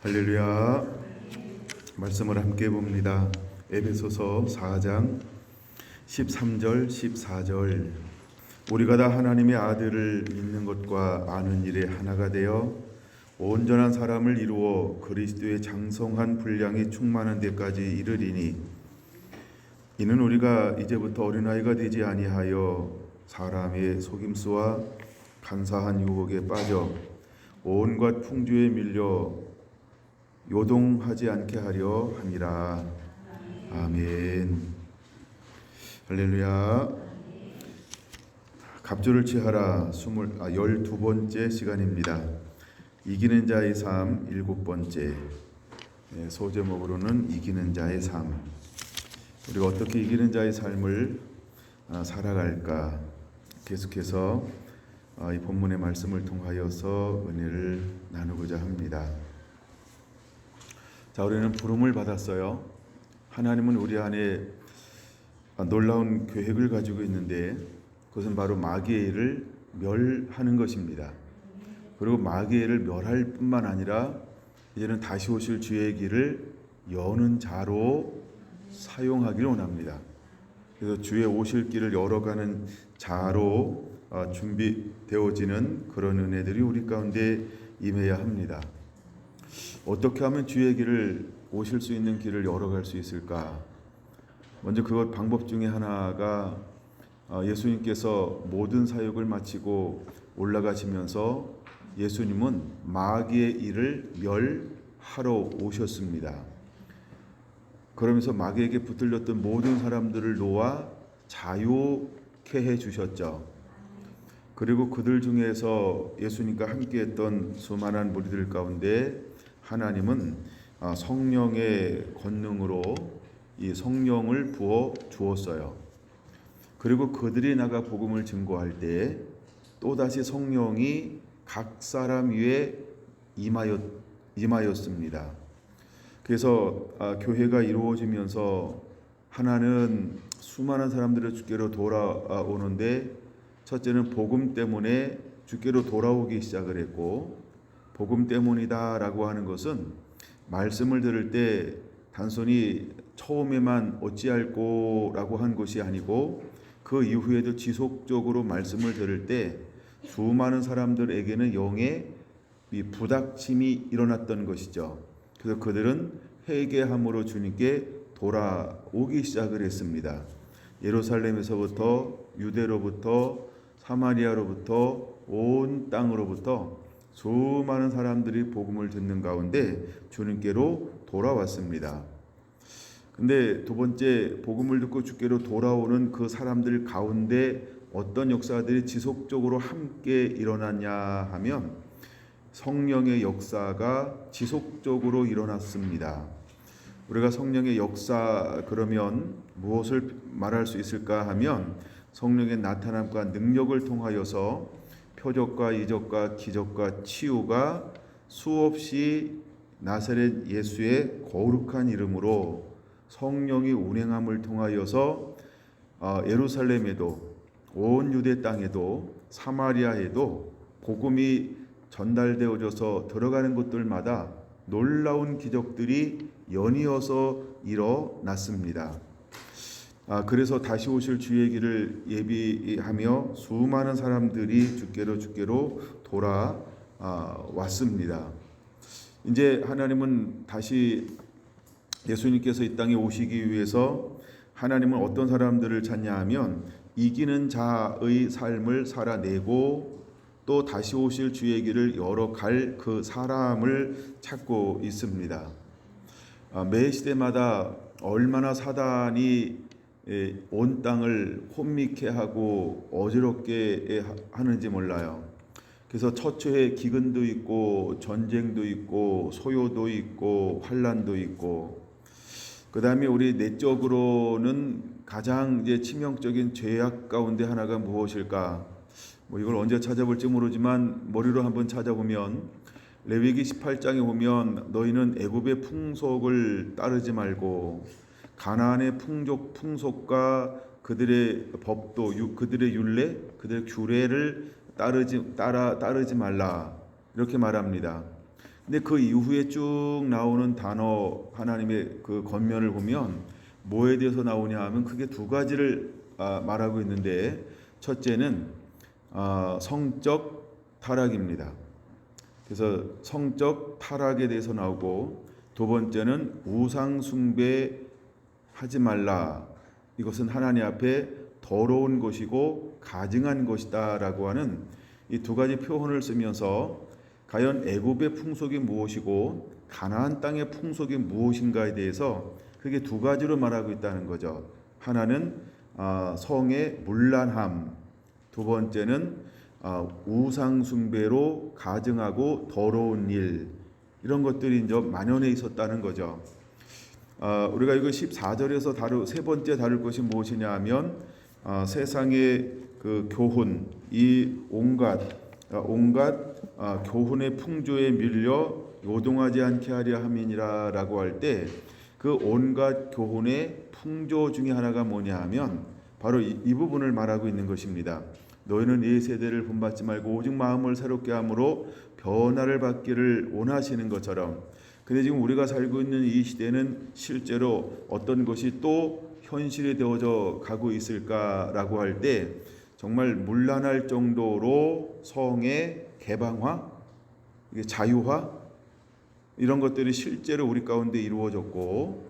할렐루야. 말씀을 함께 봅니다. 에베소서 4장 13절 14절. 우리가 다 하나님의 아들을 믿는 것과 아는 일에 하나가 되어 온전한 사람을 이루어 그리스도의 장성한 분량이 충만한 데까지 이르리니, 이는 우리가 이제부터 어린아이가 되지 아니하여 사람의 속임수와 간사한 유혹에 빠져 온갖 풍조에 밀려 요동하지 않게 하려 함이라. 아멘. 할렐루야. 갑주를 취하라 12번째 시간입니다. 이기는 자의 삶 7번째. 소제목으로는 이기는 자의 삶. 우리가 어떻게 이기는 자의 삶을 살아갈까, 계속해서 이 본문의 말씀을 통하여서 은혜를 나누고자 합니다. 자, 우리는 부름을 받았어요. 하나님은 우리 안에 놀라운 계획을 가지고 있는데, 그것은 바로 마귀의 일을 멸하는 것입니다. 그리고 마귀의 일을 멸할 뿐만 아니라 이제는 다시 오실 주의 길을 여는 자로 사용하기를 원합니다. 그래서 주의 오실 길을 열어가는 자로 준비되어지는 그런 은혜들이 우리 가운데 임해야 합니다. 어떻게 하면 주의 길을, 오실 수 있는 길을 열어갈 수 있을까? 먼저 그 방법 중에 하나가 예수님께서 모든 사역을 마치고 올라가시면서 예수님은 마귀의 일을 멸하러 오셨습니다. 그러면서 마귀에게 붙들렸던 모든 사람들을 놓아 자유케 해주셨죠. 그리고 그들 중에서 예수님과 함께했던 수많은 무리들 가운데 하나님은 성령의 권능으로 이 성령을 부어 주었어요. 그리고 그들이 나가 복음을 증거할 때 또다시 성령이 각 사람 위에 임하였습니다. 그래서 교회가 이루어지면서 하나는 수많은 사람들을 주께로 돌아오는데, 첫째는 복음 때문에 주께로 돌아오기 시작을 했고, 복음 때문이다라고 하는 것은 말씀을 들을 때 단순히 처음에만 어찌할꼬라고 한 것이 아니고, 그 이후에도 지속적으로 말씀을 들을 때 수많은 사람들에게는 영의 부닥침이 일어났던 것이죠. 그래서 그들은 회개함으로 주님께 돌아오기 시작을 했습니다. 예루살렘에서부터, 유대로부터, 사마리아로부터, 온 땅으로부터 수많은 사람들이 복음을 듣는 가운데 주님께로 돌아왔습니다. 근데 두 번째, 복음을 듣고 주께로 돌아오는 그 사람들 가운데 어떤 역사들이 지속적으로 함께 일어났냐 하면 성령의 역사가 지속적으로 일어났습니다. 우리가 성령의 역사 그러면 무엇을 말할 수 있을까 하면, 성령의 나타남과 능력을 통하여서 표적과 이적과 기적과 치유가 수없이 나사렛 예수의 거룩한 이름으로 성령이 운행함을 통하여서 예루살렘에도, 온 유대 땅에도, 사마리아에도 복음이 전달되어져서 들어가는 곳들마다 놀라운 기적들이 연이어서 일어났습니다. 그래서 다시 오실 주의 길을 예비하며 수많은 사람들이 주께로 돌아왔습니다. 이제 하나님은 다시 예수님께서 이 땅에 오시기 위해서 하나님은 어떤 사람들을 찾냐 하면 이기는 자의 삶을 살아내고 또 다시 오실 주의 길을 열어갈 그 사람을 찾고 있습니다. 매 시대마다 얼마나 사단이 온 땅을 혼미케 하고 어지럽게 하는지 몰라요. 그래서 처처에 기근도 있고 전쟁도 있고 소요도 있고 환란도 있고, 그 다음에 우리 내적으로는 가장 이제 치명적인 죄악 가운데 하나가 무엇일까? 이걸 언제 찾아볼지 모르지만 머리로 한번 찾아보면 레위기 18장에 보면 너희는 애굽의 풍속을 따르지 말고 가나안의 풍속과 그들의 법도, 그들의 율례, 그들의 규례를 따르지 말라, 이렇게 말합니다. 근데 그 이후에 쭉 나오는 단어 하나님의 그 겉면을 보면 뭐에 대해서 나오냐 하면 크게 두 가지를 말하고 있는데, 첫째는 성적 타락입니다. 그래서 성적 타락에 대해서 나오고, 두 번째는 우상 숭배하지 말라. 이것은 하나님 앞에 더러운 것이고 가증한 것이다라고 하는 이 두 가지 표현을 쓰면서 과연 애굽의 풍속이 무엇이고 가나안 땅의 풍속이 무엇인가에 대해서 크게 두 가지로 말하고 있다는 거죠. 하나는 성의 문란함, 두 번째는 우상 숭배로 가증하고 더러운 일, 이런 것들이 이제 만연해 있었다는 거죠. 우리가 이거 14절에서 세 번째 다룰 것이 무엇이냐 하면 세상의 그 교훈, 이 온갖 교훈의 풍조에 밀려 요동하지 않게 하려 함이니라라고 할 때, 그 온갖 교훈의 풍조 중에 하나가 뭐냐 하면 바로 이 부분을 말하고 있는 것입니다. 너희는 이 세대를 본받지 말고 오직 마음을 새롭게 함으로 변화를 받기를 원하시는 것처럼. 근데 지금 우리가 살고 있는 이 시대는 실제로 어떤 것이 또 현실이 되어져 가고 있을까라고 할 때, 정말 문란할 정도로 성의 개방화, 자유화, 이런 것들이 실제로 우리 가운데 이루어졌고,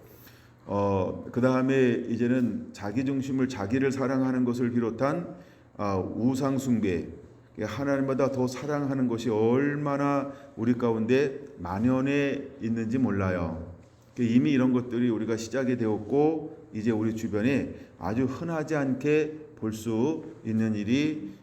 그 다음에 이제는 자기 중심을, 자기를 사랑하는 것을 비롯한 우상 숭배, 하나님보다 더 사랑하는 것이 얼마나 우리 가운데 만연해 있는지 몰라요. 이미 이런 것들이 우리가 시작이 되었고, 이제 우리 주변에 아주 흔하지 않게 볼 수 있는 일이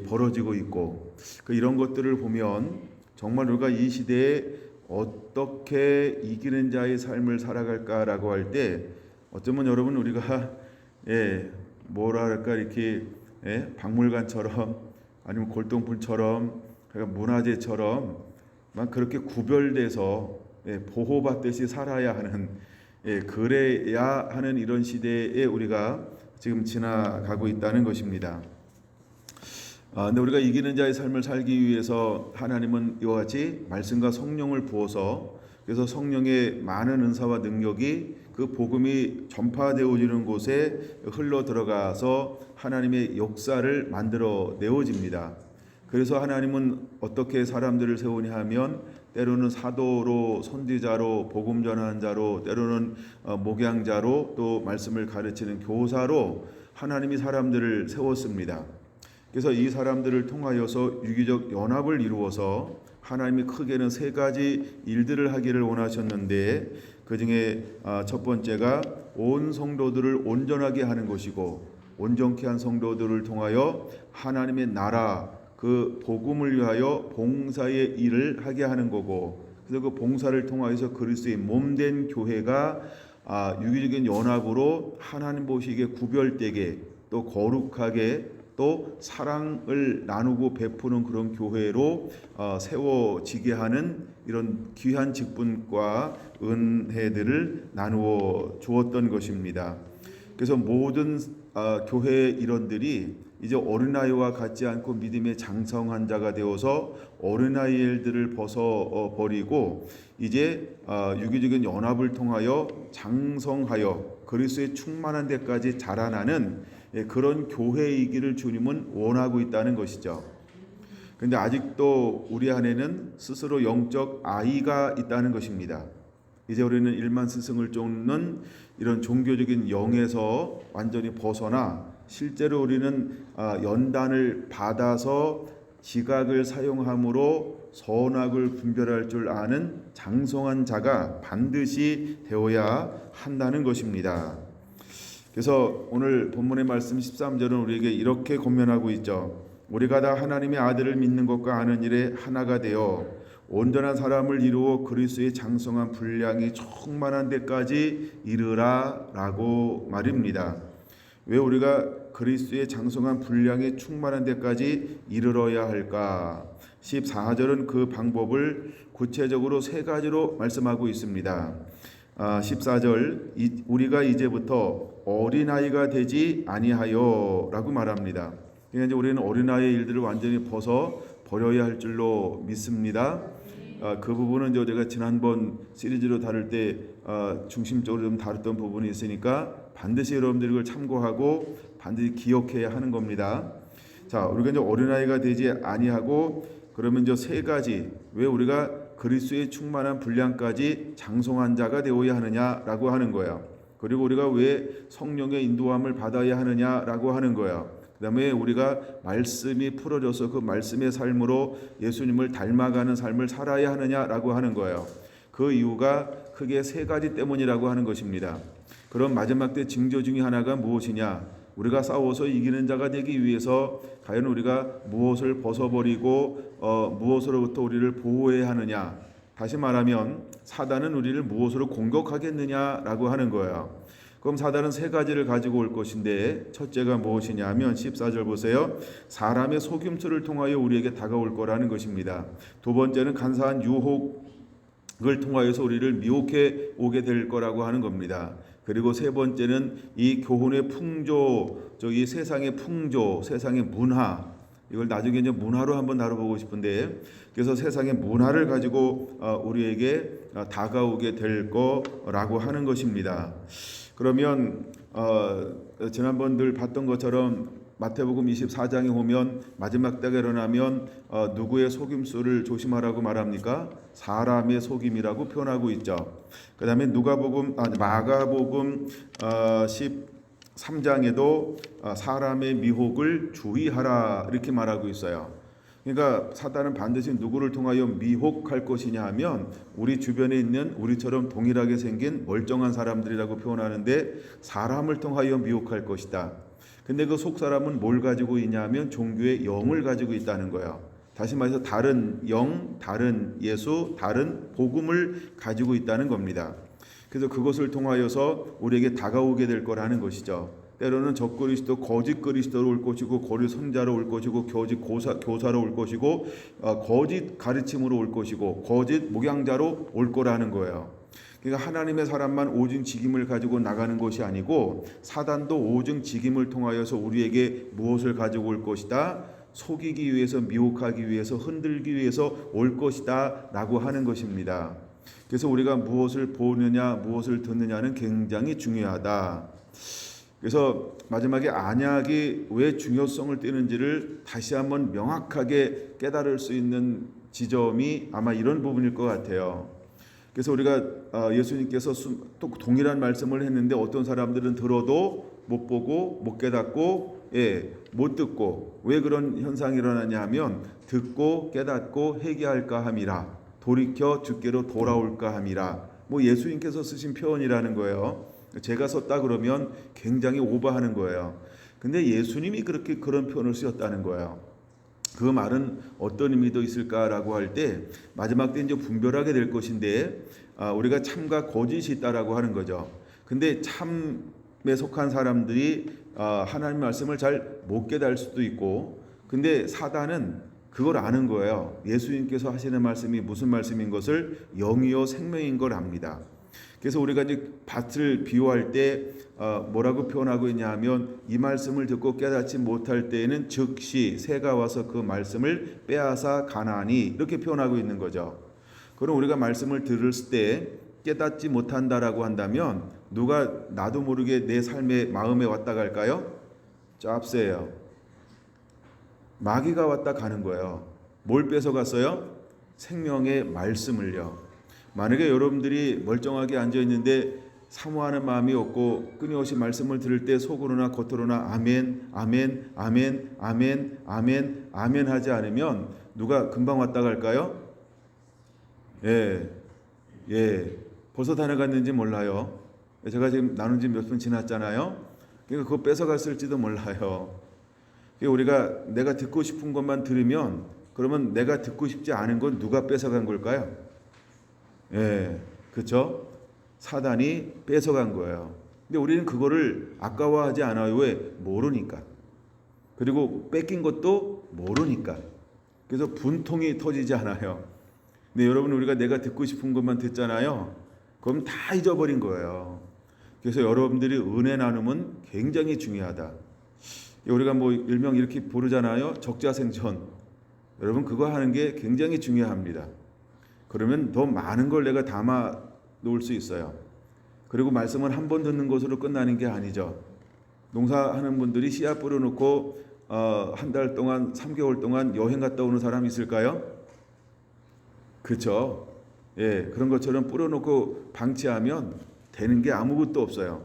벌어지고 있고, 이런 것들을 보면 정말 우리가 이 시대에 어떻게 이기는 자의 삶을 살아갈까라고 할 때, 어쩌면 여러분 우리가 뭐랄까 이렇게 박물관처럼 아니면 골동품처럼 문화재처럼 막 그렇게 구별돼서 보호받듯이 살아야 하는, 그래야 하는 이런 시대에 우리가 지금 지나가고 있다는 것입니다. 근데 우리가 이기는 자의 삶을 살기 위해서 하나님은 이와 같이 말씀과 성령을 부어서, 그래서 성령의 많은 은사와 능력이 그 복음이 전파되어지는 곳에 흘러 들어가서 하나님의 역사를 만들어 내어집니다. 그래서 하나님은 어떻게 사람들을 세우냐 하면 때로는 사도로, 선지자로, 복음 전하는 자로, 때로는 목양자로, 또 말씀을 가르치는 교사로 하나님이 사람들을 세웠습니다. 그래서 이 사람들을 통하여서 유기적 연합을 이루어서 하나님이 크게는 세 가지 일들을 하기를 원하셨는데, 그 중에 첫 번째가 온 성도들을 온전하게 하는 것이고, 온전케 한 성도들을 통하여 하나님의 나라, 그 복음을 위하여 봉사의 일을 하게 하는 거고, 그래서 그 봉사를 통하여서 그리스도의 몸된 교회가 유기적인 연합으로 하나님 보시기에 구별되게, 또 거룩하게, 또 사랑을 나누고 베푸는 그런 교회로 세워지게 하는 이런 귀한 직분과 은혜들을 나누어 주었던 것입니다. 그래서 모든 교회의 일원들이 이제 어린아이와 같지 않고 믿음의 장성한 자가 되어서 어린아이의 일들을 벗어버리고 이제 유기적인 연합을 통하여 장성하여 그리스도의 충만한 데까지 자라나는 그런 교회이기를 주님은 원하고 있다는 것이죠. 그런데 아직도 우리 안에는 스스로 영적 아이가 있다는 것입니다. 이제 우리는 일만 스승을 쫓는 이런 종교적인 영에서 완전히 벗어나 실제로 우리는 연단을 받아서 지각을 사용함으로 선악을 분별할 줄 아는 장성한 자가 반드시 되어야 한다는 것입니다. 그래서 오늘 본문의 말씀 13절은 우리에게 이렇게 권면하고 있죠. 우리가 다 하나님의 아들을 믿는 것과 아는 일에 하나가 되어 온전한 사람을 이루어 그리스도의 장성한 분량이 충만한 데까지 이르라라고 말입니다. 왜 우리가 그리스도의 장성한 분량이 충만한 데까지 이르러야 할까? 14절은 그 방법을 구체적으로 세 가지로 말씀하고 있습니다. 14절 우리가 이제부터 어린아이가 되지 아니하여 라고 말합니다. 그러니까 이제 우리는 어린아이의 일들을 완전히 벗어 버려야 할 줄로 믿습니다. 그 부분은 제가 지난번 시리즈로 다룰 때 중심적으로 좀 다뤘던 부분이 있으니까 반드시 여러분들이 이걸 참고하고 반드시 기억해야 하는 겁니다. 자, 우리가 이제 어린아이가 되지 아니하고 그러면 이제 세 가지 왜 우리가 그리스도의 충만한 분량까지 장성한 자가 되어야 하느냐라고 하는 거예요. 그리고 우리가 왜 성령의 인도함을 받아야 하느냐라고 하는 거예요. 그 다음에 우리가 말씀이 풀어져서 그 말씀의 삶으로 예수님을 닮아가는 삶을 살아야 하느냐라고 하는 거예요. 그 이유가 크게 세 가지 때문이라고 하는 것입니다. 그럼 마지막 때 징조 중에 하나가 무엇이냐? 우리가 싸워서 이기는 자가 되기 위해서 과연 우리가 무엇을 벗어버리고 무엇으로부터 우리를 보호해야 하느냐? 다시 말하면 사단은 우리를 무엇으로 공격하겠느냐라고 하는 거예요. 그럼 사단은 세 가지를 가지고 올 것인데 첫째가 무엇이냐 하면 14절 보세요. 사람의 속임수를 통하여 우리에게 다가올 거라는 것입니다. 두 번째는 간사한 유혹을 통하여서 우리를 미혹해 오게 될 거라고 하는 겁니다. 그리고 세 번째는 이 교훈의 풍조, 이 세상의 풍조, 세상의 문화, 이걸 나중에 이제 문화로 한번 다뤄보고 싶은데, 그래서 세상의 문화를 가지고 우리에게 다가오게 될 거라고 하는 것입니다. 그러면 지난번 늘 봤던 것처럼 마태복음 24장에 보면 마지막 때가 일어나면 누구의 속임수를 조심하라고 말합니까? 사람의 속임이라고 표현하고 있죠. 그 다음에 마가복음 13장에도 사람의 미혹을 주의하라 이렇게 말하고 있어요. 그러니까 사단은 반드시 누구를 통하여 미혹할 것이냐 하면 우리 주변에 있는 우리처럼 동일하게 생긴 멀쩡한 사람들이라고 표현하는데 사람을 통하여 미혹할 것이다. 근데 그 속 사람은 뭘 가지고 있냐 하면 종교의 영을 가지고 있다는 거예요. 다시 말해서 다른 영, 다른 예수, 다른 복음을 가지고 있다는 겁니다. 그래서 그것을 통하여서 우리에게 다가오게 될 거라는 것이죠. 때로는 적그리스도, 거짓 그리스도로 올 것이고, 거짓 선자로 올 것이고, 거짓 교사로 올 것이고, 거짓 가르침으로 올 것이고, 거짓 목양자로 올 거라는 거예요. 그러니까 하나님의 사람만 오직 직임을 가지고 나가는 것이 아니고 사단도 오직 직임을 통하여서 우리에게 무엇을 가지고 올 것이다? 속이기 위해서, 미혹하기 위해서, 흔들기 위해서 올 것이다 라고 하는 것입니다. 그래서 우리가 무엇을 보느냐, 무엇을 듣느냐는 굉장히 중요하다. 그래서 마지막에 안약이 왜 중요성을 띠는지를 다시 한번 명확하게 깨달을 수 있는 지점이 아마 이런 부분일 것 같아요. 그래서 우리가 예수님께서 또 동일한 말씀을 했는데 어떤 사람들은 들어도 못 보고 못 깨닫고 못 듣고, 왜 그런 현상이 일어나냐 하면 듣고 깨닫고 회개할까 함이라, 돌이켜 주께로 돌아올까 함이라, 뭐 예수님께서 쓰신 표현이라는 거예요. 제가 썼다 그러면 굉장히 오버하는 거예요. 근데 예수님이 그런 표현을 쓰셨다는 거예요. 그 말은 어떤 의미도 있을까라고 할 때 마지막 때 이제 분별하게 될 것인데 우리가 참과 거짓이 있다라고 하는 거죠. 근데 참에 속한 사람들이 하나님 말씀을 잘 못 깨달을 수도 있고, 근데 사단은 그걸 아는 거예요. 예수님께서 하시는 말씀이 무슨 말씀인 것을 영이요 생명인 걸 압니다. 그래서 우리가 이제 밭을 비유할 때 뭐라고 표현하고 있냐 하면 이 말씀을 듣고 깨닫지 못할 때에는 즉시 새가 와서 그 말씀을 빼앗아 가나니, 이렇게 표현하고 있는 거죠. 그럼 우리가 말씀을 들을 때 깨닫지 못한다라고 한다면 누가 나도 모르게 내 삶의 마음에 왔다 갈까요? 짭새예요. 마귀가 왔다 가는 거예요. 뭘 뺏어갔어요? 생명의 말씀을요. 만약에 여러분들이 멀쩡하게 앉아있는데 사모하는 마음이 없고 끊임없이 말씀을 들을 때 속으로나 겉으로나 아멘, 아멘, 아멘, 아멘, 아멘, 아멘 하지 않으면 누가 금방 왔다 갈까요? 예, 벌써 다녀갔는지 몰라요. 제가 지금 나눈 지 몇 분 지났잖아요. 그러니까 그거 뺏어갔을지도 몰라요. 우리가 내가 듣고 싶은 것만 들으면, 그러면 내가 듣고 싶지 않은 건 누가 뺏어간 걸까요? 그렇죠? 사단이 뺏어간 거예요. 근데 우리는 그거를 아까워하지 않아요. 왜? 모르니까. 그리고 뺏긴 것도 모르니까. 그래서 분통이 터지지 않아요. 근데 여러분, 우리가 내가 듣고 싶은 것만 듣잖아요. 그럼 다 잊어버린 거예요. 그래서 여러분들이 은혜 나눔은 굉장히 중요하다. 우리가 뭐 일명 이렇게 부르잖아요. 적자생존. 여러분, 그거 하는 게 굉장히 중요합니다. 그러면 더 많은 걸 내가 담아 놓을 수 있어요. 그리고 말씀을 한 번 듣는 것으로 끝나는 게 아니죠. 농사하는 분들이 씨앗 뿌려놓고 한 달 동안 3개월 동안 여행 갔다 오는 사람 있을까요? 그렇죠. 예, 그런 것처럼 뿌려놓고 방치하면 되는 게 아무것도 없어요.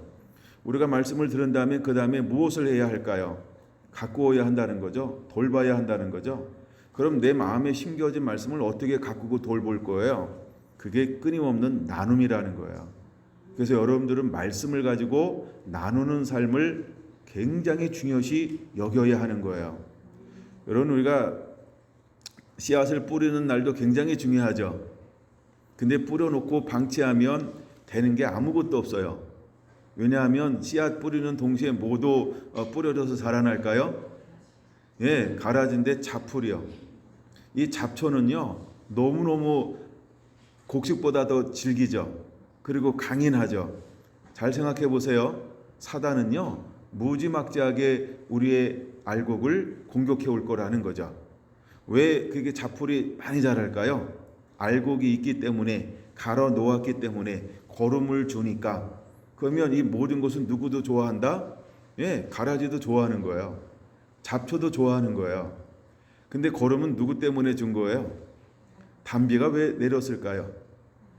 우리가 말씀을 들은 다음에 그 다음에 무엇을 해야 할까요? 가꾸어야 한다는 거죠. 돌봐야 한다는 거죠. 그럼 내 마음에 심겨진 말씀을 어떻게 가꾸고 돌볼 거예요? 그게 끊임없는 나눔이라는 거예요. 그래서 여러분들은 말씀을 가지고 나누는 삶을 굉장히 중요시 여겨야 하는 거예요. 여러분, 우리가 씨앗을 뿌리는 날도 굉장히 중요하죠. 근데 뿌려놓고 방치하면 되는 게 아무것도 없어요. 왜냐하면 씨앗 뿌리는 동시에 모두 뿌려져서 자라날까요? 예, 가라진데 잡풀이요. 이 잡초는요, 너무너무 곡식보다 더 질기죠. 그리고 강인하죠. 잘 생각해 보세요. 사단은요, 무지막지하게 우리의 알곡을 공격해 올 거라는 거죠. 왜 그게 잡풀이 많이 자랄까요? 알곡이 있기 때문에, 갈아 놓았기 때문에, 거름을 주니까. 그러면 이 모든 것은 누구도 좋아한다? 예, 가라지도 좋아하는 거예요. 잡초도 좋아하는 거예요. 근데 거름은 누구 때문에 준 거예요? 단비가 왜 내렸을까요?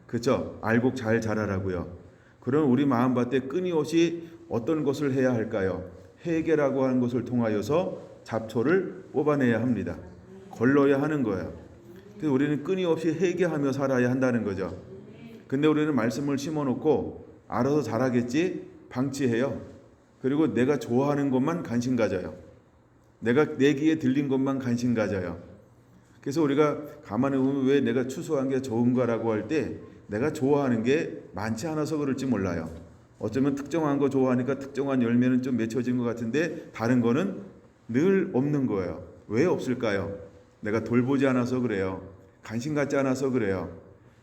그렇죠? 알곡 잘 자라라고요. 그럼 우리 마음밭에 끊임없이 어떤 것을 해야 할까요? 회개라고 하는 것을 통하여서 잡초를 뽑아내야 합니다. 걸러야 하는 거예요. 그래서 우리는 끊임없이 회개하며 살아야 한다는 거죠. 근데 우리는 말씀을 심어놓고 알아서 자라겠지 방치해요. 그리고 내가 좋아하는 것만 관심 가져요. 내가 내 귀에 들린 것만 관심 가져요. 그래서 우리가 가만히 보면 왜 내가 추수한 게 좋은가라고 할 때 내가 좋아하는 게 많지 않아서 그럴지 몰라요. 어쩌면 특정한 거 좋아하니까 특정한 열매는 좀 맺혀진 것 같은데 다른 거는 늘 없는 거예요. 왜 없을까요? 내가 돌보지 않아서 그래요. 관심 갖지 않아서 그래요.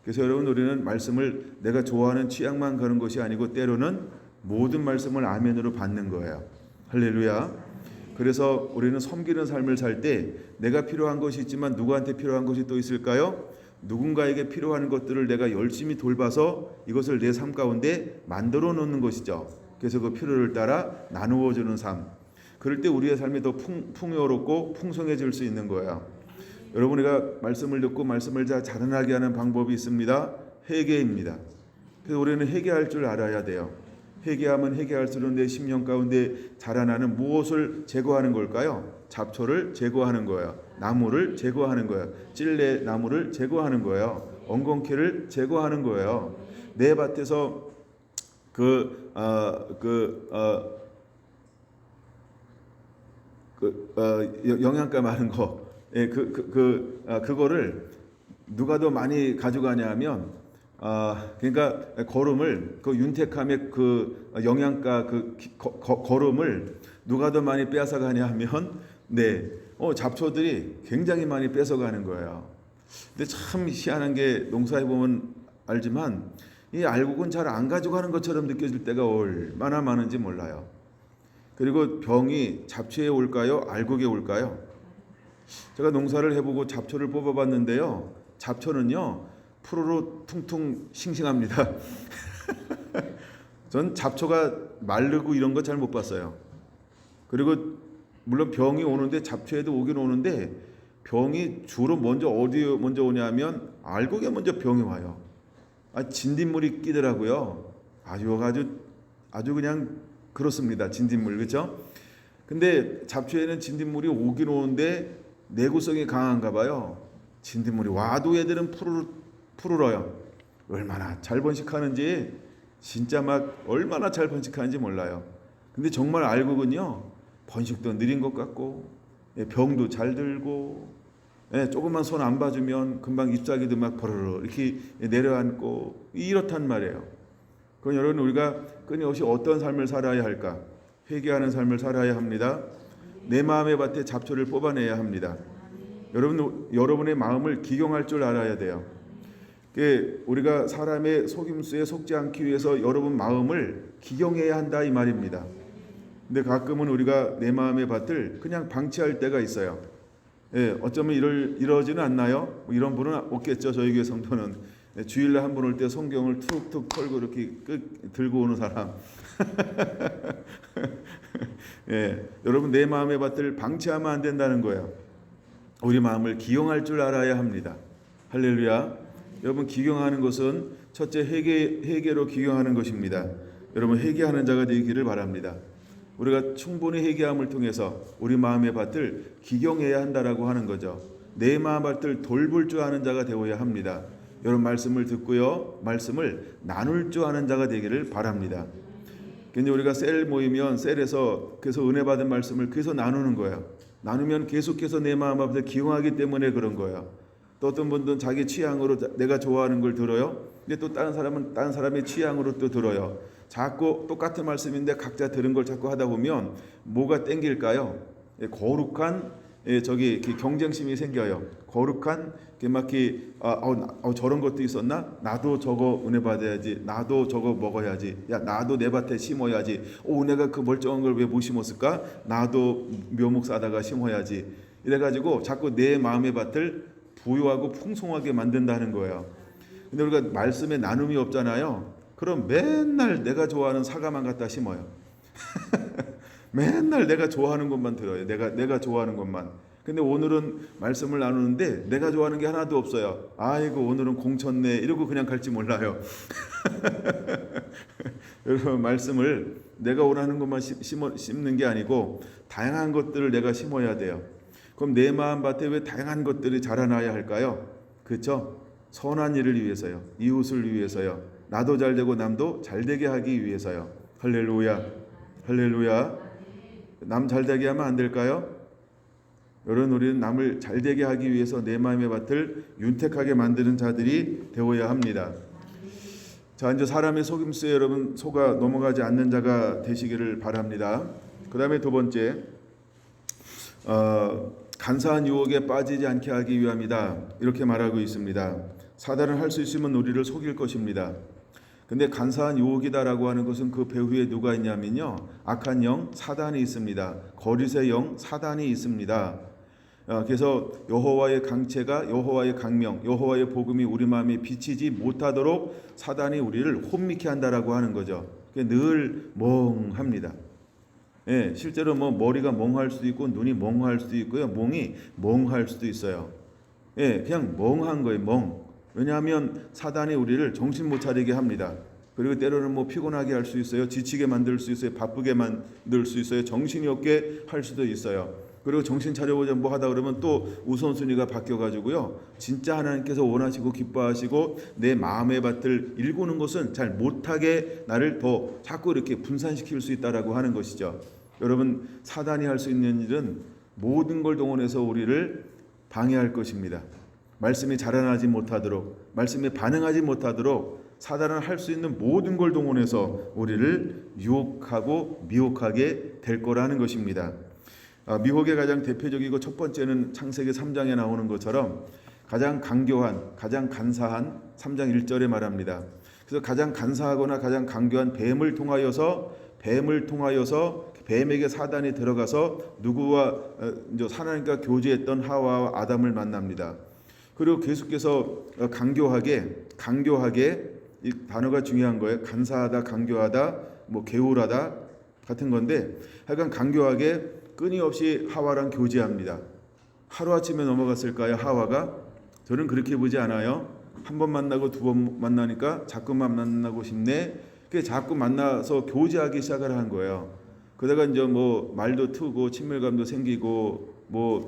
그래서 여러분, 우리는 말씀을 내가 좋아하는 취향만 가는 것이 아니고 때로는 모든 말씀을 아멘으로 받는 거예요. 할렐루야. 그래서 우리는 섬기는 삶을 살 때 내가 필요한 것이 있지만 누구한테 필요한 것이 또 있을까요? 누군가에게 필요한 것들을 내가 열심히 돌봐서 이것을 내 삶 가운데 만들어 놓는 것이죠. 그래서 그 필요를 따라 나누어 주는 삶. 그럴 때 우리의 삶이 더 풍요롭고 풍성해질 수 있는 거예요. 여러분이가 말씀을 듣고 말씀을 잘 자라나게 하는 방법이 있습니다. 회개입니다. 그래서 우리는 회개할 줄 알아야 돼요. 회개하면 회개할수록 내 심령 가운데 자라나는 무엇을 제거하는 걸까요? 잡초를 제거하는 거예요. 나무를 제거하는 거예요. 찔레 나무를 제거하는 거예요. 엉겅퀴를 제거하는 거예요. 내 밭에서 영양가 많은 거, 예, 그거를 누가 더 많이 가져가냐면, 그러니까 거름을 그 윤택함의 그 영양가 거름을 누가 더 많이 빼앗아 가냐 하면, 네, 잡초들이 굉장히 많이 뺏어가는 거예요. 근데 참 희한한 게 농사해 보면 알지만 이 알곡은 잘 안 가져가는 것처럼 느껴질 때가 얼마나 많은지 몰라요. 그리고 병이 잡초에 올까요? 알곡에 올까요? 제가 농사를 해보고 잡초를 뽑아봤는데요. 잡초는요, 푸르르 퉁퉁 싱싱합니다. 전 잡초가 마르고 이런 거 잘 못 봤어요. 그리고 물론 병이 오는데 잡초에도 오긴 오는데 병이 주로 어디에 먼저 오냐면 알곡에 먼저 병이 와요. 진딧물이 끼더라고요. 아주 그냥 그렇습니다. 진딧물, 그렇죠? 근데 잡초에는 진딧물이 오긴 오는데 내구성이 강한가 봐요. 진딧물이 와도 애들은 푸르러요. 얼마나 잘 번식하는지, 진짜 막 얼마나 잘 번식하는지 몰라요. 근데 정말 알곡은요, 번식도 느린 것 같고, 병도 잘 들고, 조금만 손 안 봐주면 금방 잎사귀도 막 버르르 이렇게 내려앉고 이렇단 말이에요. 그럼 여러분, 우리가 끊임없이 어떤 삶을 살아야 할까? 회개하는 삶을 살아야 합니다. 내 마음의 밭에 잡초를 뽑아내야 합니다. 여러분의 마음을 기경할 줄 알아야 돼요. 우리가 사람의 속임수에 속지 않기 위해서 여러분 마음을 기경해야 한다 이 말입니다. 근데 가끔은 우리가 내 마음의 밭을 그냥 방치할 때가 있어요. 예, 어쩌면 이러지는 않나요? 뭐 이런 분은 없겠죠. 저희 교회 성도는 주일날 한 번 올 때 성경을 툭툭 털고 이렇게 들고 오는 사람. 예, 여러분 내 마음의 밭을 방치하면 안 된다는 거예요. 우리 마음을 기용할 줄 알아야 합니다. 할렐루야. 여러분 기경하는 것은 첫째 회개로 기경하는 것입니다. 여러분 회개하는 자가 되기를 바랍니다. 우리가 충분히 회개함을 통해서 우리 마음의 밭을 기경해야 한다라고 하는 거죠. 내 마음 밭을 돌볼 줄 아는 자가 되어야 합니다. 여러분 말씀을 듣고요, 말씀을 나눌 줄 아는 자가 되기를 바랍니다. 근데 우리가 셀 모이면 셀에서 그래서 은혜 받은 말씀을 계속 나누는 거예요. 나누면 계속해서 내 마음 앞에 기용하기 때문에 그런 거예요. 또 어떤 분들은 자기 취향으로 내가 좋아하는 걸 들어요. 근데 또 다른 사람은 다른 사람의 취향으로 또 들어요. 자꾸 똑같은 말씀인데 각자 들은 걸 자꾸 하다 보면 뭐가 땡길까요? 거룩한 경쟁심이 생겨요. 거룩한 저런 것도 있었나? 나도 저거 은혜 받아야지. 나도 저거 먹어야지. 야 나도 내 밭에 심어야지. 내가 그 멀쩡한 걸 왜 못 심었을까? 나도 묘목 사다가 심어야지. 이래가지고 자꾸 내 마음의 밭을 부유하고 풍성하게 만든다는 거예요. 근데 우리가 말씀에 나눔이 없잖아요. 그럼 맨날 내가 좋아하는 사과만 갖다 심어요. 맨날 내가 좋아하는 것만 들어요. 내가 좋아하는 것만. 근데 오늘은 말씀을 나누는데 내가 좋아하는 게 하나도 없어요. 아이고 오늘은 공쳤네 이러고 그냥 갈지 몰라요. 여러분 말씀을 내가 원하는 것만 심는 게 아니고 다양한 것들을 내가 심어야 돼요. 그럼 내 마음 밭에 왜 다양한 것들이 자라나야 할까요? 그렇죠? 선한 일을 위해서요. 이웃을 위해서요. 나도 잘되고 남도 잘되게 하기 위해서요. 할렐루야. 할렐루야. 남 잘되게 하면 안 될까요? 여러분 우리는 남을 잘되게 하기 위해서 내 마음의 밭을 윤택하게 만드는 자들이 되어야 합니다. 자, 이제 사람의 속임수에 여러분 속아 넘어가지 않는 자가 되시기를 바랍니다. 그 다음에 두 번째, 간사한 유혹에 빠지지 않게 하기 위함이다. 이렇게 말하고 있습니다. 사단은 할 수 있으면 우리를 속일 것입니다. 근데 간사한 유혹이다라고 하는 것은 그 배후에 누가 있냐면요, 악한 영 사단이 있습니다. 거짓의 영 사단이 있습니다. 그래서 여호와의 강체가, 여호와의 강명, 여호와의 복음이 우리 마음에 비치지 못하도록 사단이 우리를 혼미케 한다라고 하는 거죠. 늘 멍합니다. 예, 실제로 뭐 머리가 멍할 수도 있고 눈이 멍할 수도 있고요, 몸이 멍할 수도 있어요. 예, 그냥 멍한 거예요, 멍. 왜냐하면 사단이 우리를 정신 못 차리게 합니다. 그리고 때로는 뭐 피곤하게 할 수 있어요, 지치게 만들 수 있어요, 바쁘게 만들 수 있어요, 정신이 없게 할 수도 있어요. 그리고 정신 차려보자 뭐 하다 그러면 또 우선순위가 바뀌어가지고요, 진짜 하나님께서 원하시고 기뻐하시고 내 마음의 밭을 일구는 것은 잘 못하게 나를 더 자꾸 이렇게 분산시킬 수 있다라고 하는 것이죠. 여러분 사단이 할 수 있는 일은 모든 걸 동원해서 우리를 방해할 것입니다. 말씀이 자라나지 못하도록, 말씀에 반응하지 못하도록 사단은 할 수 있는 모든 걸 동원해서 우리를 유혹하고 미혹하게 될 거라는 것입니다. 미혹의 가장 대표적이고 첫 번째는 창세기 3장에 나오는 것처럼 가장 강교한, 가장 간사한 3장 1절에 말합니다. 그래서 가장 간사하거나 가장 강교한 뱀을 통하여서 뱀에게 사단이 들어가서 누구와 하나님과 교제했던 하와와 아담을 만납니다. 그리고 계속해서 강교하게 이 단어가 중요한 거예요. 간사하다, 강교하다, 뭐 게으르다 같은 건데, 하여간 강교하게 끊임없이 하와랑 교제합니다. 하루아침에 넘어갔을까요? 하와가? 저는 그렇게 보지 않아요. 한 번 만나고 두 번 만나니까 자꾸만 만나고 싶네. 그게 자꾸 만나서 교제하기 시작을 한 거예요. 그러다가 이제 뭐 말도 트고 친밀감도 생기고 뭐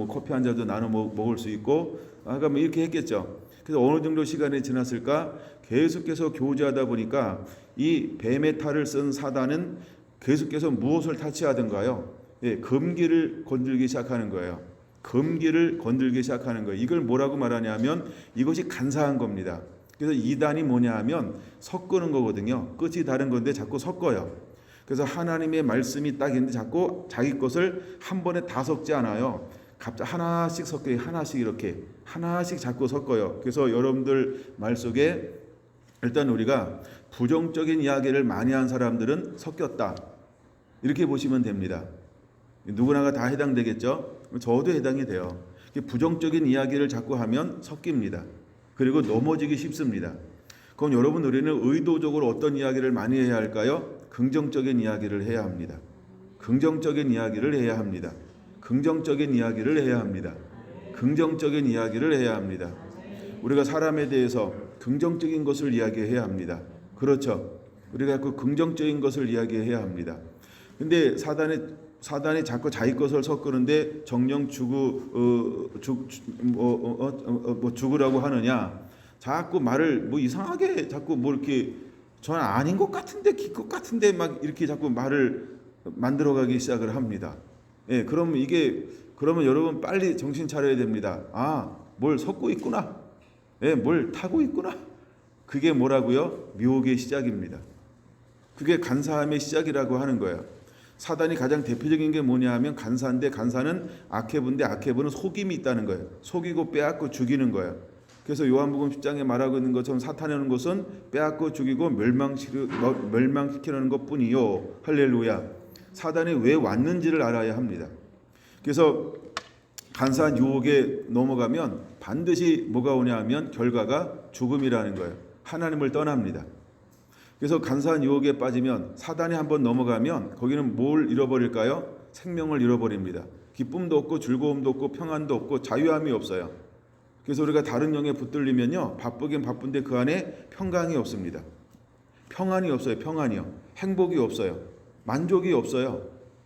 커피 한 잔도 나눠 먹을 수 있고, 뭐 이렇게 했겠죠. 그래서 어느 정도 시간이 지났을까? 계속해서 교제하다 보니까 이 뱀의 탈을 쓴 사단은 계속해서 무엇을 타치하던가요? 예, 금기를 건들기 시작하는 거예요. 금기를 건들기 시작하는 거예요. 이걸 뭐라고 말하냐면 이것이 간사한 겁니다. 그래서 이단이 뭐냐 하면 섞는 거거든요. 끝이 다른 건데 자꾸 섞어요. 그래서 하나님의 말씀이 딱 있는데 자꾸 자기 것을 한 번에 다 섞지 않아요. 갑자기 하나씩 섞어요. 하나씩 자꾸 섞어요. 그래서 여러분들 말 속에 일단 우리가 부정적인 이야기를 많이 한 사람들은 섞였다, 이렇게 보시면 됩니다. 누구나가 다 해당되겠죠. 저도 해당이 돼요. 부정적인 이야기를 자꾸 하면 섞입니다. 그리고 넘어지기 쉽습니다. 그럼 여러분, 우리는 의도적으로 어떤 이야기를 많이 해야 할까요? 긍정적인 이야기를 해야 합니다. 긍정적인 이야기를 해야 합니다. 긍정적인 이야기를 해야 합니다. 긍정적인 이야기를 해야 합니다. 우리가 사람에 대해서 긍정적인 것을 이야기해야 합니다. 그렇죠? 우리가 그 긍정적인 것을 이야기해야 합니다. 근데 사단이 자꾸 자기 것을 섞으는데 정령 죽으라고 하느냐? 자꾸 말을 뭐 이상하게 자꾸 뭐 이렇게 저는 아닌 것 같은데 길 것 같은데 막 이렇게 자꾸 말을 만들어가기 시작을 합니다. 예, 그러면 여러분 빨리 정신 차려야 됩니다. 아, 뭘 섞고 있구나. 예, 뭘 타고 있구나. 그게 뭐라고요? 미혹의 시작입니다. 그게 간사함의 시작이라고 하는 거예요. 사단이 가장 대표적인 게 뭐냐 하면 간사인데, 간사는 악해부인데 악해부는 속임이 있다는 거예요. 속이고 빼앗고 죽이는 거예요. 그래서 요한복음 10장에 말하고 있는 것처럼 사탄이라는 것은 빼앗고 죽이고 멸망시키려는 것뿐이요. 할렐루야. 사단이 왜 왔는지를 알아야 합니다. 그래서 간사한 유혹에 넘어가면 반드시 뭐가 오냐 하면 결과가 죽음이라는 거예요. 하나님을 떠납니다. 그래서 간사한 유혹에 빠지면, 사단이 한번 넘어가면 거기는 뭘 잃어버릴까요? 생명을 잃어버립니다. 기쁨도 없고 즐거움도 없고 평안도 없고 자유함이 없어요. 그래서 우리가 다른 영에 붙들리면요, 바쁘긴 바쁜데 그 안에 평강이 없습니다. 평안이 없어요. 평안이요. 행복이 없어요. 만족이 없어요.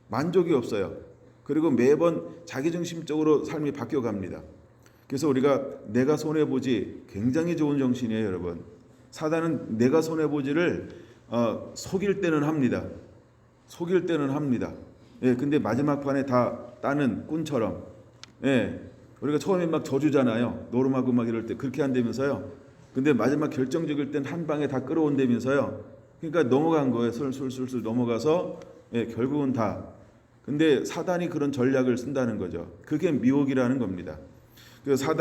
만족이 없어요. 그리고 매번 자기중심적으로 삶이 바뀌어갑니다. 그래서 우리가 내가 손해보지, 굉장히 좋은 정신이에요, 여러분. 사단은 내가 손해보지를 속일 때는 합니다. 속일 때는 합니다. 예, 근데 마지막 판에 다 따는 꾼처럼. 예, 우리가 처음에 막 져주잖아요. 노름하고 막 이럴 때 그렇게 한다면서요. 근데 마지막 결정적일 땐 한 방에 다 끌어온다면서요. 그러니까 넘어간 거예요. 술술술술 넘어가서, 예, 결국은 다. 근데 사단이 그런 전략을 쓴다는 거죠. 그게 미혹이라는 겁니다. 그래서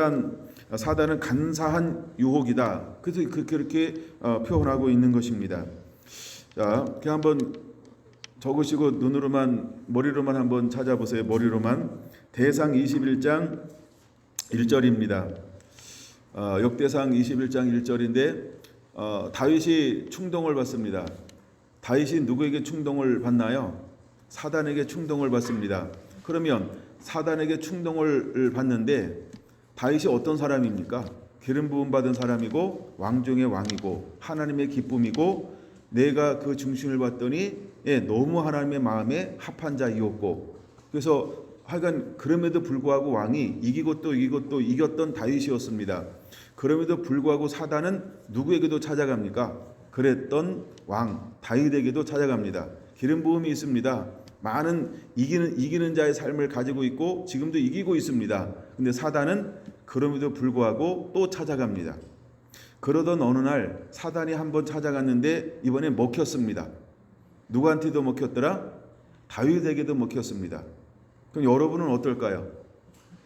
사단은 간사한 유혹이다. 그래서 그렇게 표현하고 있는 것입니다. 자, 그냥 한번 적으시고 머리로만 한번 찾아보세요. 머리로만. 대상 21장 1절입니다. 역대상 21장 1절인데 다윗이 충동을 받습니다. 다윗이 누구에게 충동을 받나요? 사단에게 충동을 받습니다. 그러면 사단에게 충동을 받는데 다윗이 어떤 사람입니까? 기름 부음 받은 사람이고 왕 중의 왕이고 하나님의 기쁨이고, 내가 그 중심을 봤더니 너무 하나님의 마음에 합한 자이었고, 그래서 하여간 그럼에도 불구하고 왕이 이기고 또 이겼던 다윗이었습니다. 그럼에도 불구하고 사단은 누구에게도 찾아갑니까? 그랬던 왕 다윗에게도 찾아갑니다. 기름 부음이 있습니다. 많은 이기는 자의 삶을 가지고 있고 지금도 이기고 있습니다. 근데 사단은 그럼에도 불구하고 또 찾아갑니다. 그러던 어느 날 사단이 한번 찾아갔는데 이번에 먹혔습니다. 누구한테도 먹혔더라? 다윗에게도 먹혔습니다. 그럼 여러분은 어떨까요?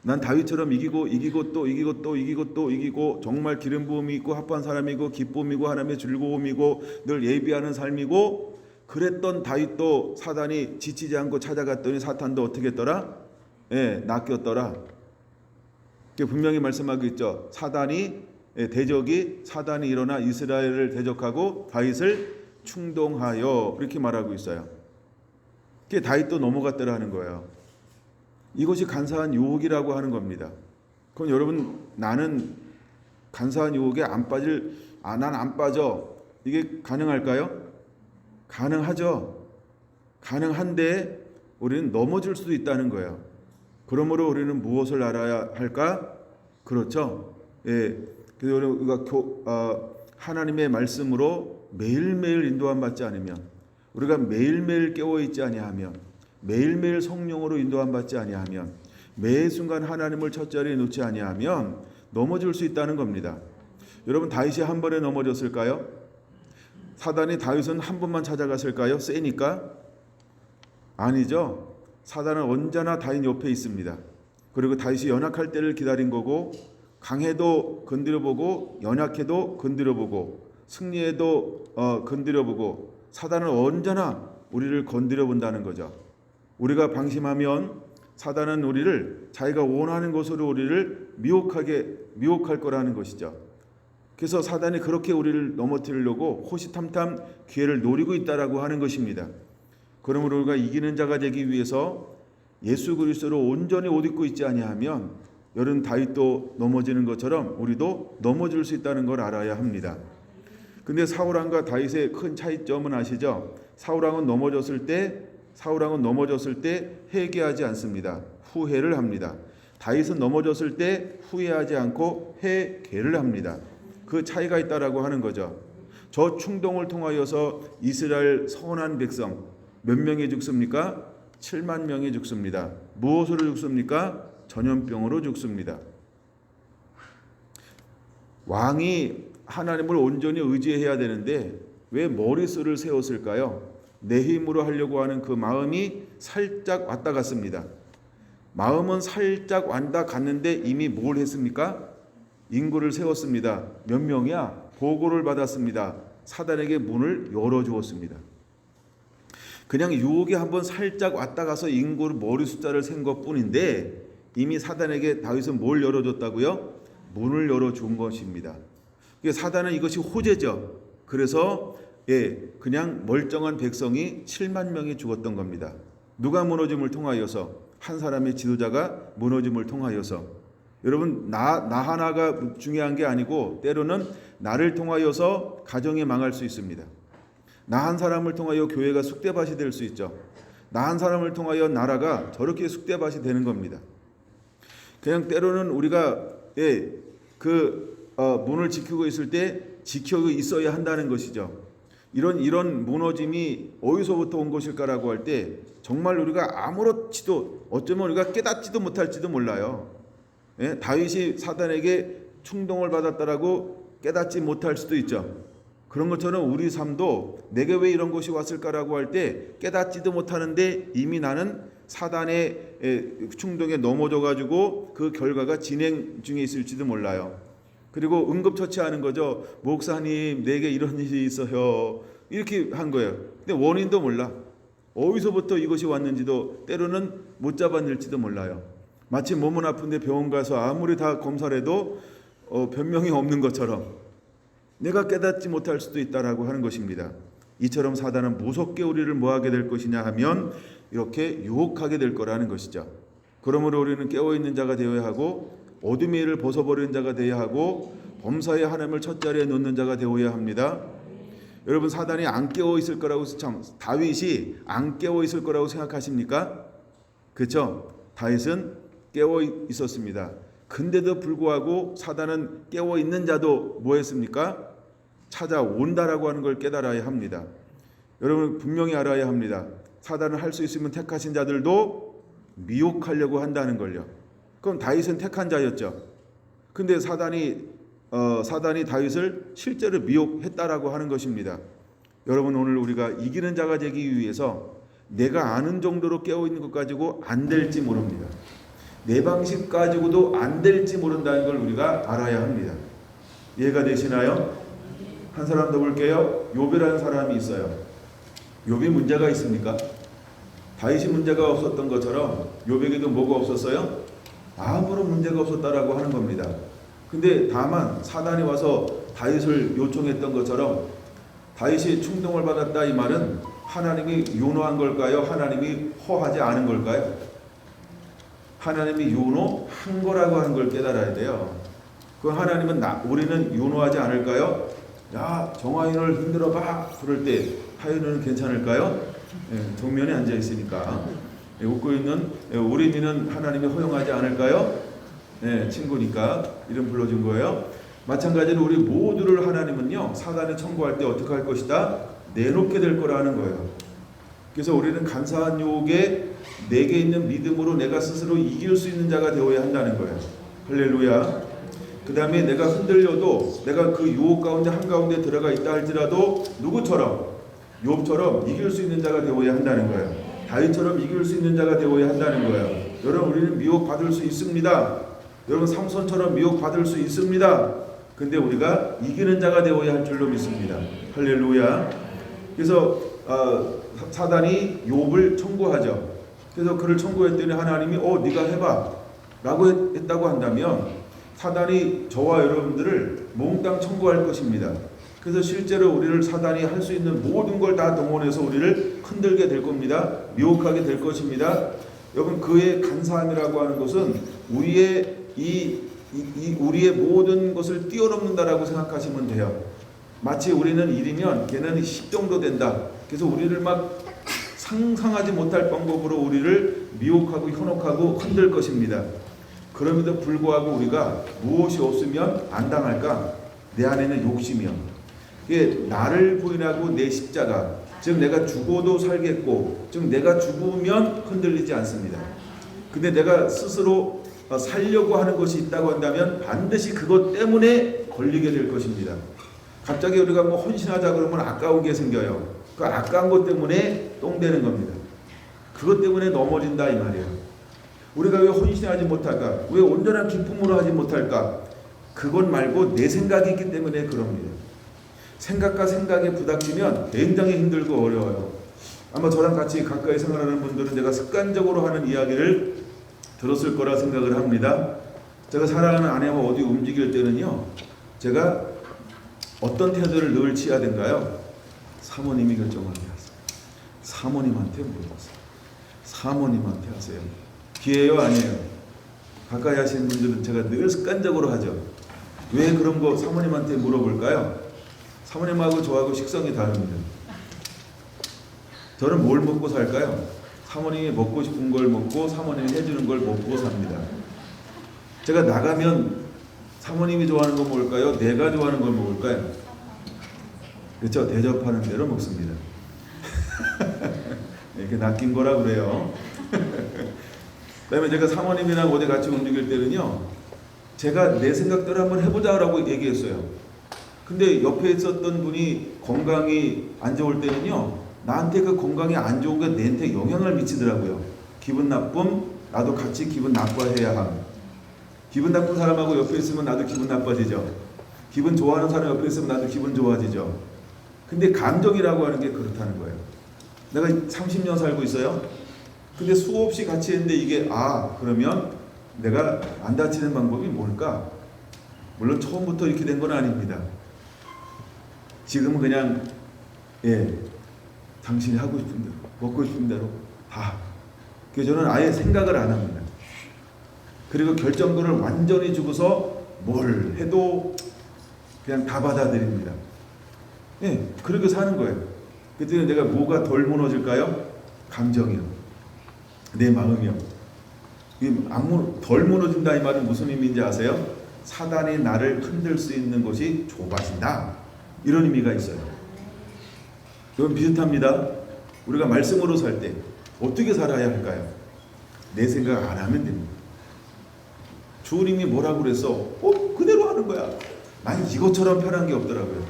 난 다윗처럼 이기고 정말 기름 부음이 있고 합한 사람이고 기쁨이고 하나님의 즐거움이고 늘 예비하는 삶이고, 그랬던 다윗도 사단이 지치지 않고 찾아갔더니 사탄도 어떻게 했더라? 낚였더라. 분명히 말씀하고 있죠. 사단이 일어나 이스라엘을 대적하고 다윗을 충동하여, 이렇게 말하고 있어요. 그게 다윗도 넘어갔더라 하는 거예요. 이것이 간사한 유혹이라고 하는 겁니다. 그럼 여러분, 나는 간사한 유혹에 난 안 빠져. 이게 가능할까요? 가능하죠. 가능한데 우리는 넘어질 수도 있다는 거예요. 그러므로 우리는 무엇을 알아야 할까? 그렇죠. 예. 그래서 우리가 하나님의 말씀으로 매일매일 인도함 받지 않으면, 우리가 매일매일 깨어 있지 아니하면, 매일매일 성령으로 인도함 받지 아니하면, 매 순간 하나님을 첫 자리에 놓지 아니하면 넘어질 수 있다는 겁니다. 여러분, 다윗이 한 번에 넘어졌을까요? 사단이 다윗은 한 번만 찾아갔을까요? 세니까? 아니죠. 사단은 언제나 다윗 옆에 있습니다. 그리고 다윗이 연약할 때를 기다린 거고, 강해도 건드려보고 연약해도 건드려보고 승리해도 건드려보고, 사단은 언제나 우리를 건드려본다는 거죠. 우리가 방심하면 사단은 우리를 자기가 원하는 것으로 우리를 미혹할 거라는 것이죠. 그래서 사단이 그렇게 우리를 넘어뜨리려고 호시탐탐 기회를 노리고 있다라고 하는 것입니다. 그러므로 우리가 이기는 자가 되기 위해서 예수 그리스도로 온전히 옷 입고 있지 아니하면 여러분 다윗도 넘어지는 것처럼 우리도 넘어질 수 있다는 걸 알아야 합니다. 근데 사울왕과 다윗의 큰 차이점은 아시죠? 사울왕은 넘어졌을 때 회개하지 않습니다. 후회를 합니다. 다윗은 넘어졌을 때 후회하지 않고 회개를 합니다. 그 차이가 있다라고 하는 거죠. 저 충동을 통하여서 이스라엘 선한 백성 몇 명이 죽습니까? 7만 명이 죽습니다. 무엇으로 죽습니까? 전염병으로 죽습니다. 왕이 하나님을 온전히 의지해야 되는데 왜 머릿수를 세웠을까요? 내 힘으로 하려고 하는 그 마음이 살짝 왔다 갔습니다. 마음은 살짝 왔다 갔는데 이미 뭘 했습니까? 인구를 세웠습니다. 몇 명이야? 보고를 받았습니다. 사단에게 문을 열어주었습니다. 그냥 유혹이 한번 살짝 왔다 가서 인구를 머리 숫자를 센 것뿐인데 이미 사단에게 다윗은 뭘 열어줬다고요? 문을 열어준 것입니다. 사단은 이것이 호재죠. 그래서 그냥 멀쩡한 백성이 7만 명이 죽었던 겁니다. 누가 무너짐을 통하여서? 한 사람의 지도자가 무너짐을 통하여서. 여러분 나 하나가 중요한 게 아니고 때로는 나를 통하여서 가정이 망할 수 있습니다. 나 한 사람을 통하여 교회가 쑥대밭이 될 수 있죠. 나 한 사람을 통하여 나라가 저렇게 쑥대밭이 되는 겁니다. 그냥 때로는 우리가 문을 지키고 있을 때 지키고 있어야 한다는 것이죠. 이런 무너짐이 어디서부터 온 것일까라고 할 때 정말 우리가 아무렇지도 어쩌면 우리가 깨닫지도 못할지도 몰라요. 다윗이 사단에게 충동을 받았다라고 깨닫지 못할 수도 있죠. 그런 것처럼 우리 삶도 내게 왜 이런 것이 왔을까라고 할 때 깨닫지도 못하는데 이미 나는 사단의 충동에 넘어져 가지고 그 결과가 진행 중에 있을지도 몰라요. 그리고 응급처치하는 거죠. 목사님 내게 이런 일이 있어요. 이렇게 한 거예요. 근데 원인도 몰라. 어디서부터 이것이 왔는지도 때로는 못 잡아낼지도 몰라요. 마치 몸은 아픈데 병원 가서 아무리 다 검사를 해도 변명이 없는 것처럼 내가 깨닫지 못할 수도 있다라고 하는 것입니다. 이처럼 사단은 무섭게 우리를 뭐하게 될 것이냐 하면 이렇게 유혹하게 될 거라는 것이죠. 그러므로 우리는 깨어있는 자가 되어야 하고 어둠의 일을 벗어버리는 자가 되어야 하고 범사의 하나님을 첫 자리에 놓는 자가 되어야 합니다. 여러분 사단이 안 깨어 있을 거라고 다윗이 안 깨어 있을 거라고 생각하십니까? 그렇죠? 다윗은 깨어 있었습니다. 근데도 불구하고 사단은 깨어 있는 자도 뭐 했습니까? 찾아온다라고 하는 걸 깨달아야 합니다. 여러분 분명히 알아야 합니다. 사단을 할 수 있으면 택하신 자들도 미혹하려고 한다는 걸요. 그럼 다윗은 택한 자였죠. 근데 사단이 다윗을 실제로 미혹했다라고 하는 것입니다. 여러분 오늘 우리가 이기는 자가 되기 위해서 내가 아는 정도로 깨어 있는 것 가지고 안 될지 모릅니다. 내 방식 가지고도 안 될지 모른다는 걸 우리가 알아야 합니다. 이해가 되시나요? 한 사람 더 볼게요. 욥이라는 사람이 있어요. 욥이 문제가 있습니까? 다윗이 문제가 없었던 것처럼 욥에게도 뭐가 없었어요? 아무런 문제가 없었다라고 하는 겁니다. 근데 다만 사단이 와서 다윗을 요청했던 것처럼 다윗이 충동을 받았다 이 말은 하나님이 윤호한 걸까요? 하나님이 허하지 않은 걸까요? 하나님이 윤호한 거라고 하는 걸 깨달아야 돼요. 그 하나님은 우리는 윤호하지 않을까요? 야 정화인을 흔들어봐 그럴 때 하윤은 괜찮을까요? 정면에 앉아 있으니까 웃고 있는 우리는 하나님이 허용하지 않을까요? 친구니까 이름 불러준 거예요. 마찬가지로 우리 모두를 하나님은요 사단에 청구할 때 어떻게 할 것이다? 내놓게 될 거라는 거예요. 그래서 우리는 간사한 유혹에 내게 있는 믿음으로 내가 스스로 이길 수 있는 자가 되어야 한다는 거예요. 할렐루야. 그 다음에 내가 흔들려도 내가 그 유혹 가운데 한가운데 들어가 있다 할지라도 누구처럼? 욥처럼 이길 수 있는 자가 되어야 한다는 거예요. 다윗처럼 이길 수 있는 자가 되어야 한다는 거예요. 여러분 우리는 미혹 받을 수 있습니다. 여러분 삼손처럼 미혹 받을 수 있습니다. 근데 우리가 이기는 자가 되어야 할 줄로 믿습니다. 할렐루야. 그래서 사단이 욥을 청구하죠. 그래서 그를 청구했더니 하나님이 네가 해봐 라고 했다고 한다면 사단이 저와 여러분들을 몽땅 청구할 것입니다. 그래서 실제로 우리를 사단이 할 수 있는 모든 걸 다 동원해서 우리를 흔들게 될 겁니다. 미혹하게 될 것입니다. 여러분, 그의 간사함이라고 하는 것은 우리의 우리의 모든 것을 뛰어넘는다라고 생각하시면 돼요. 마치 우리는 1이면 걔는 10 정도 된다. 그래서 우리를 막 상상하지 못할 방법으로 우리를 미혹하고 현혹하고 흔들 것입니다. 그럼에도 불구하고 우리가 무엇이 없으면 안 당할까? 내 안에는 욕심이요. 이게 나를 부인하고 내 십자가, 즉 내가 죽어도 살겠고, 즉 내가 죽으면 흔들리지 않습니다. 근데 내가 스스로 살려고 하는 것이 있다고 한다면 반드시 그것 때문에 걸리게 될 것입니다. 갑자기 우리가 뭐 헌신하자 그러면 아까운 게 생겨요. 그 아까운 것 때문에 똥되는 겁니다. 그것 때문에 넘어진다 이 말이에요. 우리가 왜 헌신하지 못할까? 왜 온전한 기쁨으로 하지 못할까? 그것 말고 내 생각이 있기 때문에 그럽니다. 생각과 생각에 부닥치면 굉장히 힘들고 어려워요. 아마 저랑 같이 가까이 생활하는 분들은 제가 습관적으로 하는 이야기를 들었을 거라 생각을 합니다. 제가 사랑하는 아내와 어디 움직일 때는요, 제가 어떤 태도를 늘 취해야 된가요? 사모님이 결정하게 하세요. 사모님한테 물어보세요. 사모님한테 하세요. 기회요? 아니에요? 가까이 하시는 분들은 제가 늘 습관적으로 하죠. 왜 그런 거 사모님한테 물어볼까요? 사모님하고 저하고 식성이 다릅니다. 저는 뭘 먹고 살까요? 사모님이 먹고 싶은 걸 먹고 사모님이 해주는 걸 먹고 삽니다. 제가 나가면 사모님이 좋아하는 거 먹을까요? 내가 좋아하는 걸 먹을까요? 그렇죠? 대접하는 대로 먹습니다. 이렇게 낚인 거라 그래요. 그다음에 제가 사모님이랑 어디 같이 움직일 때는요, 제가 내 생각대로 한번 해보자라고 얘기했어요. 근데 옆에 있었던 분이 건강이 안 좋을 때는요, 나한테 그 건강이 안 좋은 게 내한테 영향을 미치더라고요. 기분 나쁨, 나도 같이 기분 나빠해야 함. 기분 나쁜 사람하고 옆에 있으면 나도 기분 나빠지죠. 기분 좋아하는 사람 옆에 있으면 나도 기분 좋아지죠. 근데 감정이라고 하는 게 그렇다는 거예요. 내가 30년 살고 있어요. 근데 수없이 같이 했는데 이게 그러면 내가 안 다치는 방법이 뭘까? 물론 처음부터 이렇게 된 건 아닙니다. 지금은 그냥 당신이 하고 싶은 대로, 먹고 싶은 대로 다. 그래서 저는 아예 생각을 안 합니다. 그리고 결정권을 완전히 주고서 뭘 해도 그냥 다 받아들입니다. 그렇게 사는 거예요. 그때 내가 뭐가 덜 무너질까요? 감정이요. 내 마음이요. 덜 무너진다 이 말은 무슨 의미인지 아세요? 사단이 나를 흔들 수 있는 곳이 좁아진다. 이런 의미가 있어요. 이건 비슷합니다. 우리가 말씀으로 살 때 어떻게 살아야 할까요? 내 생각 안 하면 됩니다. 주님이 뭐라고 그랬어? 그대로 하는 거야. 난 이것처럼 편한 게 없더라고요.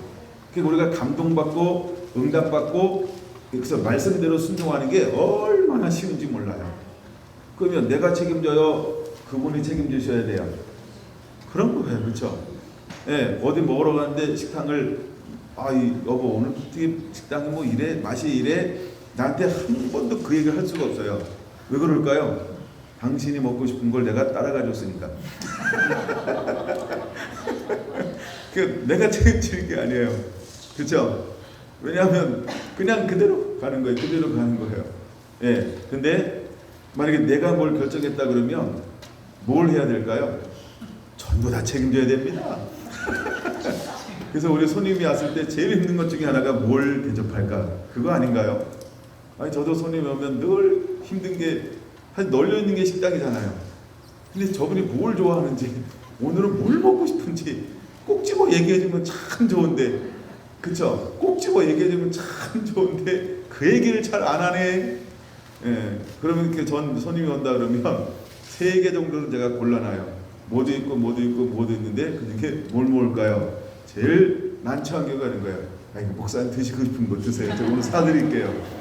그러니까 우리가 감동받고 응답받고 그래서 말씀대로 순종하는 게 얼마나 쉬운지 몰라요. 그러면 내가 책임져요? 그분이 책임지셔야 돼요. 그런 거예요. 그렇죠? 어디 먹으러 가는데 식당을 여보 오늘 어떻게 식당이 뭐 이래 맛이 이래 나한테 한 번도 그 얘기를 할 수가 없어요. 왜 그럴까요? 당신이 먹고 싶은 걸 내가 따라가 줬으니까. 내가 책임지는 게 아니에요. 그렇죠? 왜냐하면 그냥 그대로 가는 거예요. 그대로 가는 거예요. 근데 만약에 내가 뭘 결정했다 그러면 뭘 해야 될까요? 전부 다 책임져야 됩니다. 그래서 우리 손님이 왔을 때 제일 힘든 것 중에 하나가 뭘 대접할까? 그거 아닌가요? 저도 손님이 오면 늘 힘든 게 사실 널려있는 게 식당이잖아요. 근데 저분이 뭘 좋아하는지 오늘은 뭘 먹고 싶은지 꼭 집어 얘기해주면 참 좋은데 그쵸? 꼭 집어 얘기해주면 참 좋은데 그 얘기를 잘 안 하네. 그러면 이렇게 손님이 온다 그러면 3개 정도는 제가 골라놔요. 뭐도 있고 뭐도 있고 뭐도 있는데 그중에 뭘 먹을까요? 제일 난처한 경우가 있는 거예요. 목사님 드시고 싶은 거 드세요. 제가 오늘 사드릴게요.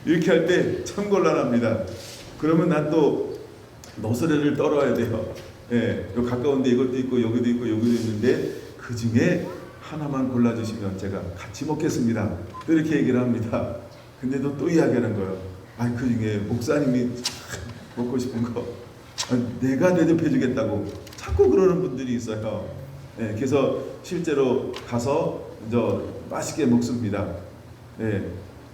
이렇게 할 때 참 곤란합니다. 그러면 난 또 너스레를 떨어야 돼요. 여기 가까운데 이것도 있고 여기도 있고 여기도 있는데 그 중에 하나만 골라주시면 제가 같이 먹겠습니다. 이렇게 얘기를 합니다. 근데도 또 이야기하는 거예요. 아, 그 중에 목사님이 먹고 싶은 거 내가 대접해 주겠다고 자꾸 그러는 분들이 있어요. 네, 그래서 실제로 가서 맛있게 먹습니다. 네,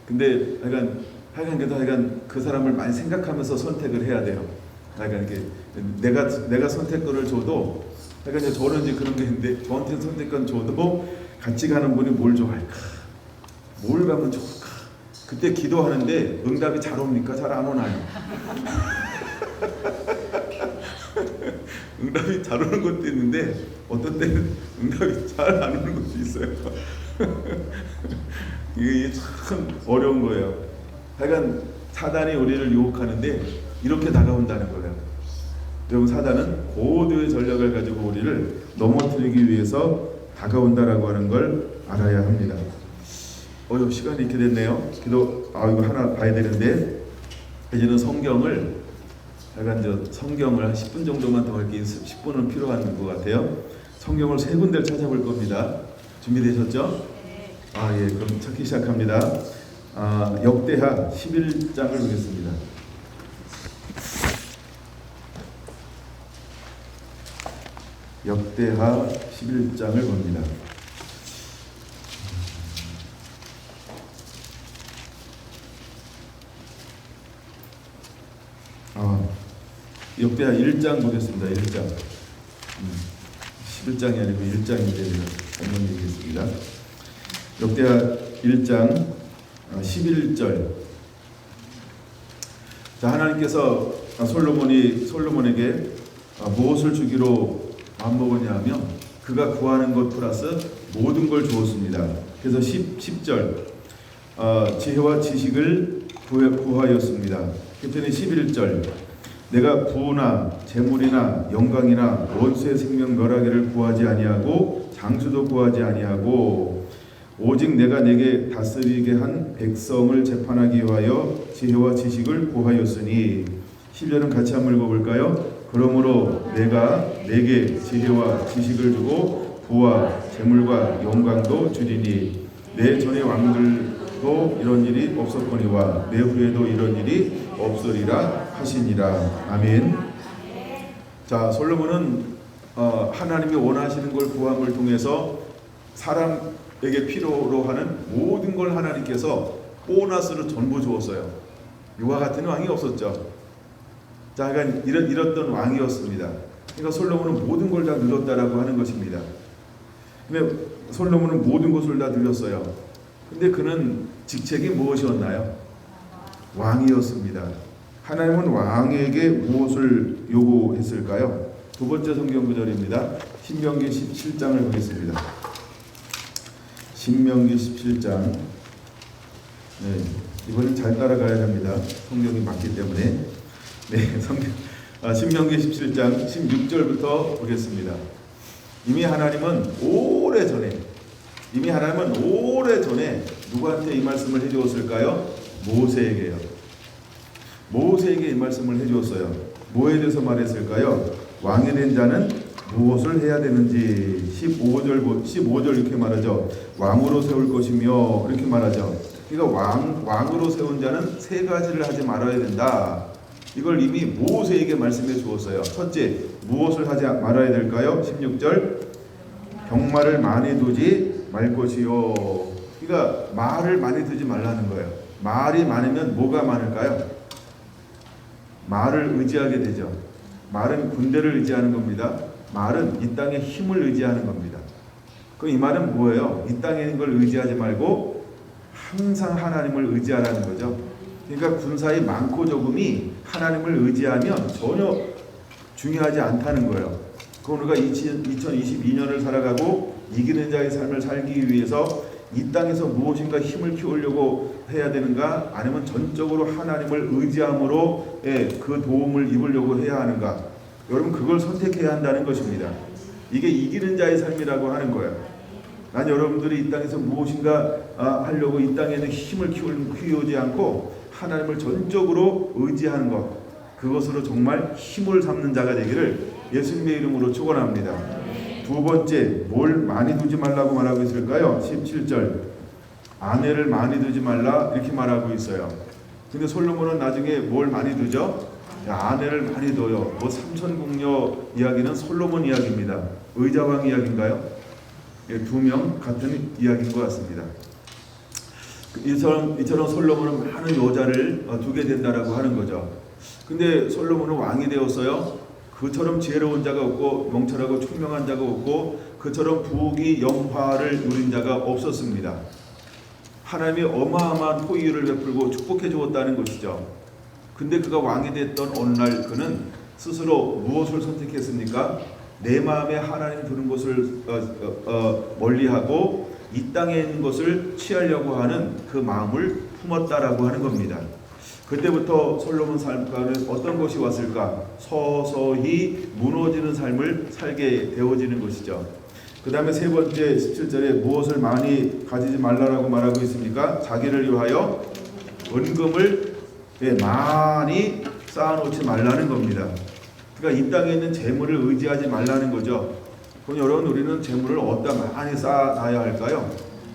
근데 하여간 그 사람을 많이 생각하면서 선택을 해야 돼요. 하여간 이렇게 내가 선택권을 줘도 하여간 저는 이제 그런 게 있는데 저한테 선택권 줘도 같이 가는 분이 뭘 좋아할까? 뭘 가면 좋을까? 그때 기도하는데 응답이 잘 옵니까? 잘 안 오나요? 응답이 잘 오는 것도 있는데 어떤 때는 응답이 잘 안 오는 것도 있어요. 이게 참 어려운 거예요. 하여간 사단이 우리를 유혹하는데 이렇게 다가온다는 거예요. 여러분, 사단은 고도의 전략을 가지고 우리를 넘어뜨리기 위해서 다가온다라고 하는 걸 알아야 합니다. 시간이 이렇게 됐네요. 이거 하나 봐야 되는데 이제는 성경을 한 10분 정도만 더 할게요. 10분은 필요한 것 같아요. 성경을 세 군데를 찾아볼 겁니다. 준비되셨죠? 예. 그럼 찾기 시작합니다. 역대하 11장을 보겠습니다. 역대하 11장을 봅니다. 역대하 1장 보겠습니다. 1장. 11장이 아니고 1장인데 한번 얘기했습니다. 역대하 1장 11절. 자, 하나님께서 솔로몬에게 무엇을 주기로 마음먹었냐 하면 그가 구하는 것 플러스 모든 걸 주었습니다. 그래서 10절 지혜와 지식을 구하였습니다. 그랬더니 11절 내가 부나 재물이나 영광이나 원수의 생명 멸하기를 구하지 아니하고 장수도 구하지 아니하고 오직 내가 내게 다스리게 한 백성을 재판하기 위하여 지혜와 지식을 구하였으니 10절은 같이 한번 읽어볼까요? 그러므로 내가 내게 지혜와 지식을 주고 부와 재물과 영광도 주리니 내 전의 왕들도 이런 일이 없었거니와 내 후에도 이런 일이 없으리라 하시니라. 아멘. 자, 솔로몬은 하나님이 원하시는 걸 구함을 통해서 사람에게 필요로 하는 모든 걸 하나님께서 보너스로 전부 주었어요. 이와 같은 왕이 없었죠. 자, 그러니까 이랬던 왕이었습니다. 그러니까 솔로몬은 모든 걸 다 누렸다라고 하는 것입니다. 근데 솔로몬은 모든 것을 다 누렸어요. 근데 그는 직책이 무엇이었나요? 왕이었습니다. 하나님은 왕에게 무엇을 요구했을까요? 두 번째 성경 구절입니다. 신명기 17장을 보겠습니다. 신명기 17장. 네, 이번엔 잘 따라가야 합니다. 성경이 맞기 때문에. 네, 신명기 17장 16절부터 보겠습니다. 이미 하나님은 오래전에 누구한테 이 말씀을 해주었을까요? 모세에게 이 말씀을 해주었어요. 뭐에 대해서 말했을까요? 왕이 된 자는 무엇을 해야 되는지 15절 이렇게 말하죠. 왕으로 세울 것이며 이렇게 말하죠. 그러니까 왕으로 세운 자는 세 가지를 하지 말아야 된다. 이걸 이미 모세에게 말씀해 주었어요. 첫째, 무엇을 하지 말아야 될까요? 16절 병마를 많이 두지 말 것이요. 그러니까 말을 많이 두지 말라는 거예요. 말이 많으면 뭐가 많을까요? 말을 의지하게 되죠. 말은 군대를 의지하는 겁니다. 말은 이 땅의 힘을 의지하는 겁니다. 그럼 이 말은 뭐예요? 이 땅에 있는 걸 의지하지 말고 항상 하나님을 의지하라는 거죠. 그러니까 군사의 많고 적음이 하나님을 의지하면 전혀 중요하지 않다는 거예요. 그건 우리가 2022년을 살아가고 이기는 자의 삶을 살기 위해서 이 땅에서 무엇인가 힘을 키우려고 해야 되는가, 아니면 전적으로 하나님을 의지함으로 그 도움을 입으려고 해야 하는가. 여러분, 그걸 선택해야 한다는 것입니다. 이게 이기는 자의 삶이라고 하는 거예요. 난 여러분들이 이 땅에서 무엇인가 하려고 이 땅에는 힘을 키우지 않고 하나님을 전적으로 의지하는 것, 그것으로 정말 힘을 삼는 자가 되기를 예수님의 이름으로 축원합니다. 두 번째, 뭘 많이 두지 말라고 말하고 있을까요? 17절 아내를 많이 두지 말라 이렇게 말하고 있어요. 근데 솔로몬은 나중에 뭘 많이 두죠? 아내를 많이 둬요. 뭐 삼천궁녀 이야기는 솔로몬 이야기입니다. 의자왕 이야기인가요? 두 명 같은 이야기인 것 같습니다. 이처럼 솔로몬은 많은 여자를 두게 된다라고 하는 거죠. 근데 솔로몬은 왕이 되었어요. 그처럼 지혜로운 자가 없고 명철하고 총명한 자가 없고 그처럼 부귀 영화를 누린 자가 없었습니다. 하나님이 어마어마한 호의를 베풀고 축복해 주었다는 것이죠. 근데 그가 왕이 됐던 어느 날 그는 스스로 무엇을 선택했습니까? 내 마음에 하나님 두는 것을 멀리하고 이 땅에 있는 것을 취하려고 하는 그 마음을 품었다라고 하는 겁니다. 그때부터 솔로몬 삶가는 어떤 것이 왔을까? 서서히 무너지는 삶을 살게 되어지는 것이죠. 그 다음에 세 번째 17절에 무엇을 많이 가지지 말라라고 말하고 있습니까? 자기를 위하여 은금을 많이 쌓아놓지 말라는 겁니다. 그러니까 이 땅에 있는 재물을 의지하지 말라는 거죠. 그럼 여러분 우리는 재물을 어디다 많이 쌓아놔야 할까요?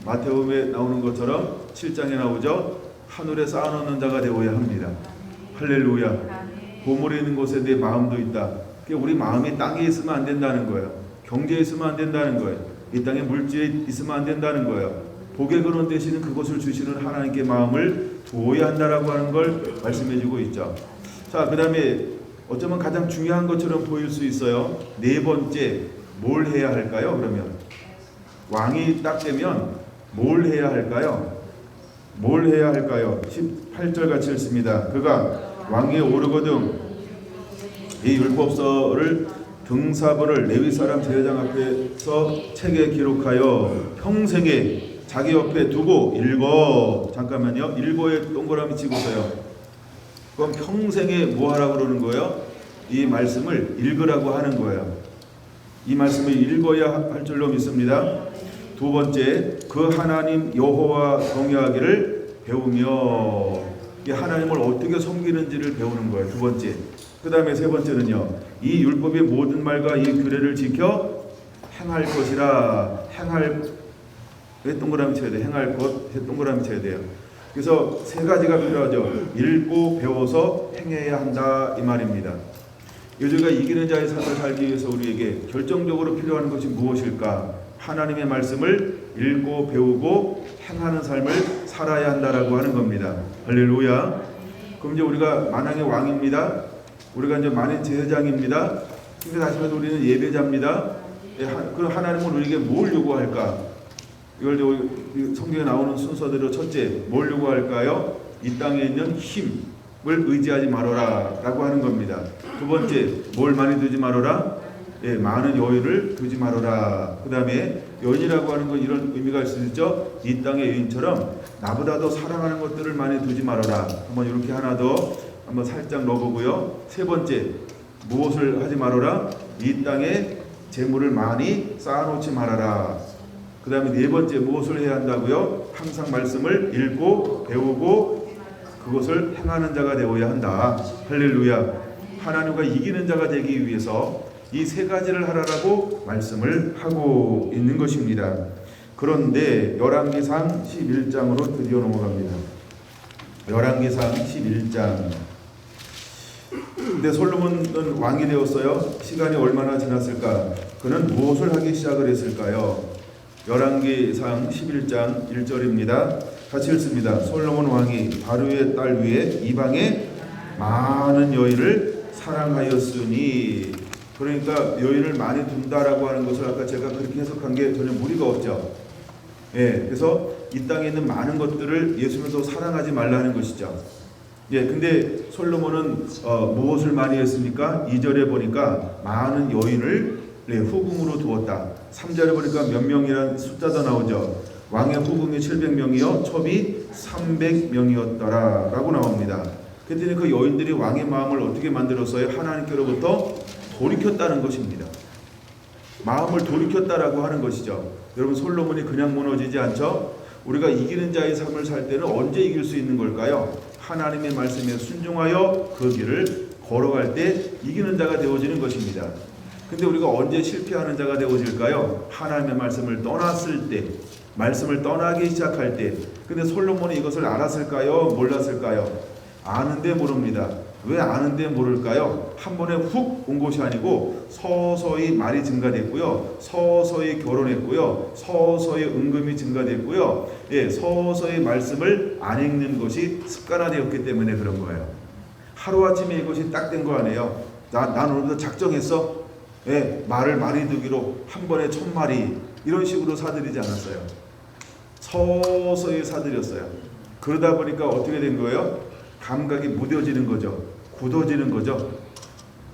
마태복음에 나오는 것처럼 7장에 나오죠. 하늘에 쌓아놓는 자가 되어야 합니다. 할렐루야. 보물이 있는 곳에 내 마음도 있다. 그러니까 우리 마음이 땅에 있으면 안 된다는 거예요. 경제에 있으면 안 된다는 거예요. 이 땅에 물질에 있으면 안 된다는 거예요. 복의 근원 되시는 그것을 주시는 하나님께 마음을 두어야 한다라고 하는 걸 말씀해주고 있죠. 자, 그 다음에 어쩌면 가장 중요한 것처럼 보일 수 있어요. 네 번째, 뭘 해야 할까요? 그러면 왕이 딱 되면 뭘 해야 할까요? 뭘 해야 할까요? 18절 같이 읽습니다. 그가 왕위에 오르거든 이 율법서를 등사본을 레위 사람 제사장 앞에서 책에 기록하여 평생에 자기 옆에 두고 읽어. 잠깐만요. 읽어에 동그라미 치고서요. 그럼 평생에 뭐 하라고 그러는 거예요? 이 말씀을 읽으라고 하는 거예요. 이 말씀을 읽어야 할 줄로 믿습니다. 두 번째, 그 하나님 여호와 경외하기를 배우며 이 하나님을 어떻게 섬기는지를 배우는 거예요. 두 번째. 그 다음에 세 번째는요. 이 율법의 모든 말과 이 규례를 지켜 행할 것이라. 행할 왜 동그라미 쳐야 돼? 행할 것 동그라미 쳐야 돼요. 그래서 세 가지가 필요하죠. 읽고 배워서 행해야 한다 이 말입니다. 우리가 이기는 자의 삶을 살기 위해서 우리에게 결정적으로 필요한 것이 무엇일까? 하나님의 말씀을 읽고 배우고 행하는 삶을 살아야 한다라고 하는 겁니다. 할렐루야. 그럼 이제 우리가 만왕의 왕입니다. 우리가 이제 만인 제사장입니다. 근데 다시 말해서 우리는 예배자입니다. 그럼 하나님은 우리에게 뭘 요구할까? 이걸 성경에 나오는 순서대로 첫째, 뭘 요구할까요? 이 땅에 있는 힘을 의지하지 말아라 라고 하는 겁니다. 두 번째, 뭘 많이 두지 말아라? 많은 여인을 두지 말아라. 그 다음에 여인이라고 하는 건 이런 의미가 있을 수 있죠. 이 땅의 여인처럼 나보다 더 사랑하는 것들을 많이 두지 말아라. 한번 이렇게 하나 더 한번 살짝 넣어보고요. 세 번째, 무엇을 하지 말아라? 이 땅에 재물을 많이 쌓아놓지 말아라. 그 다음에 네 번째, 무엇을 해야 한다고요? 항상 말씀을 읽고 배우고 그것을 행하는 자가 되어야 한다. 할렐루야. 하나님과 이기는 자가 되기 위해서 이 세 가지를 하라고 말씀을 하고 있는 것입니다. 그런데 열왕기상 11장으로 드디어 넘어갑니다. 열왕기상 11장. 근데 솔로몬은 왕이 되었어요. 시간이 얼마나 지났을까? 그는 무엇을 하기 시작을 했을까요? 열왕기상 11장 1절입니다. 같이 읽습니다. 솔로몬 왕이 바로의 딸 위에 이방의 많은 여인을 사랑하였으니. 그러니까 여인을 많이 둔다라고 하는 것을 아까 제가 그렇게 해석한 게 전혀 무리가 없죠. 그래서 이 땅에 있는 많은 것들을 예수님도 사랑하지 말라는 것이죠. 근데 솔로몬은 무엇을 많이 했습니까? 2절에 보니까 많은 여인을 후궁으로 두었다. 3절에 보니까 몇 명이라는 숫자도 나오죠. 왕의 후궁이 700명이요 첩이 300명이었더라 라고 나옵니다. 그랬더니 그 여인들이 왕의 마음을 어떻게 만들었어요? 하나님께로부터 돌이켰다는 것입니다. 마음을 돌이켰다라고 하는 것이죠. 여러분, 솔로몬이 그냥 무너지지 않죠? 우리가 이기는 자의 삶을 살 때는 언제 이길 수 있는 걸까요? 하나님의 말씀에 순종하여 그 길을 걸어갈 때 이기는 자가 되어지는 것입니다. 근데 우리가 언제 실패하는 자가 되어질까요? 하나님의 말씀을 떠났을 때, 말씀을 떠나기 시작할 때, 근데 솔로몬이 이것을 알았을까요? 몰랐을까요? 아는데 모릅니다. 왜 아는데 모를까요? 한 번에 훅 온 것이 아니고 서서히 말이 증가됐고요, 서서히 결혼했고요, 서서히 은금이 증가됐고요, 서서히 말씀을 안 읽는 것이 습관화되었기 때문에 그런 거예요. 하루아침에 이것이 딱 된 거 아니에요. 난 오늘도 작정했어. 말을 많이 두기로 한 번에 1000마리 이런 식으로 사들이지 않았어요. 서서히 사들였어요. 그러다 보니까 어떻게 된 거예요? 감각이 무뎌지는 거죠. 굳어지는 거죠.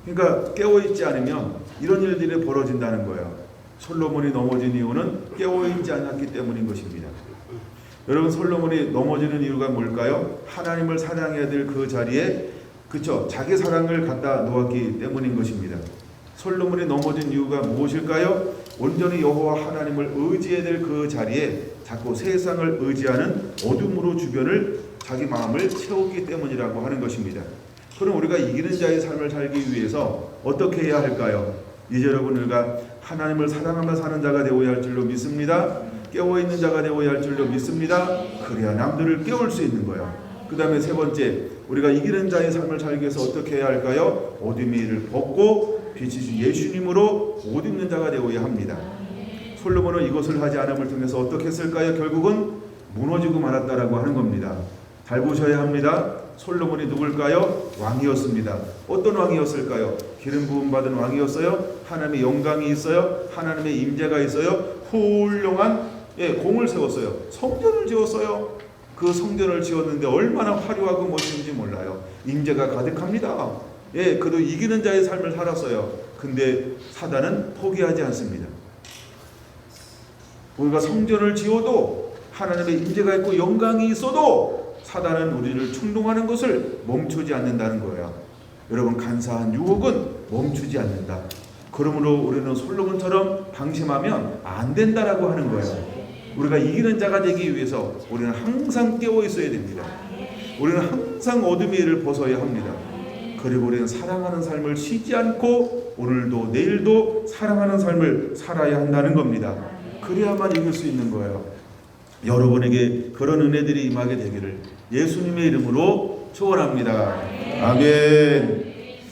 그러니까 깨어있지 않으면 이런 일들이 벌어진다는 거예요. 솔로몬이 넘어진 이유는 깨어있지 않았기 때문인 것입니다. 여러분, 솔로몬이 넘어지는 이유가 뭘까요? 하나님을 사랑해야 될 그 자리에 자기 사랑을 갖다 놓았기 때문인 것입니다. 솔로몬이 넘어진 이유가 무엇일까요? 온전히 여호와 하나님을 의지해야 될 그 자리에 자꾸 세상을 의지하는 어둠으로 주변을 자기 마음을 채웠기 때문이라고 하는 것입니다. 그럼 우리가 이기는 자의 삶을 살기 위해서 어떻게 해야 할까요? 이제 여러분, 우리가 하나님을 사랑하며 사는 자가 되어야 할 줄로 믿습니다. 깨어있는 자가 되어야 할 줄로 믿습니다. 그래야 남들을 깨울 수 있는 거예요. 그 다음에 세 번째, 우리가 이기는 자의 삶을 살기 위해서 어떻게 해야 할까요? 옷임의 일을 벗고 빛이신 예수님으로 옷 입는 자가 되어야 합니다. 솔로몬은 이것을 하지 않음을 통해서 어떻게 했을까요? 결국은 무너지고 말았다라고 하는 겁니다. 잘 보셔야 합니다. 솔로몬이 누굴까요? 왕이었습니다. 어떤 왕이었을까요? 기름 부음 받은 왕이었어요. 하나님의 영광이 있어요. 하나님의 임재가 있어요. 훌륭한 공을 세웠어요. 성전을 지었어요. 그 성전을 지었는데 얼마나 화려하고 멋진지 몰라요. 임재가 가득합니다. 그도 이기는 자의 삶을 살았어요. 근데 사단은 포기하지 않습니다. 우리가 성전을 지어도 하나님의 임재가 있고 영광이 있어도 사단은 우리를 충동하는 것을 멈추지 않는다는 거예요. 여러분, 간사한 유혹은 멈추지 않는다. 그러므로 우리는 솔로몬처럼 방심하면 안 된다라고 하는 거예요. 우리가 이기는 자가 되기 위해서 우리는 항상 깨어 있어야 됩니다. 우리는 항상 어둠의 일을 벗어야 합니다. 그리고 우리는 사랑하는 삶을 쉬지 않고 오늘도 내일도 사랑하는 삶을 살아야 한다는 겁니다. 그래야만 이길 수 있는 거예요. 여러분에게 그런 은혜들이 임하게 되기를 예수님의 이름으로 축원합니다. 아멘.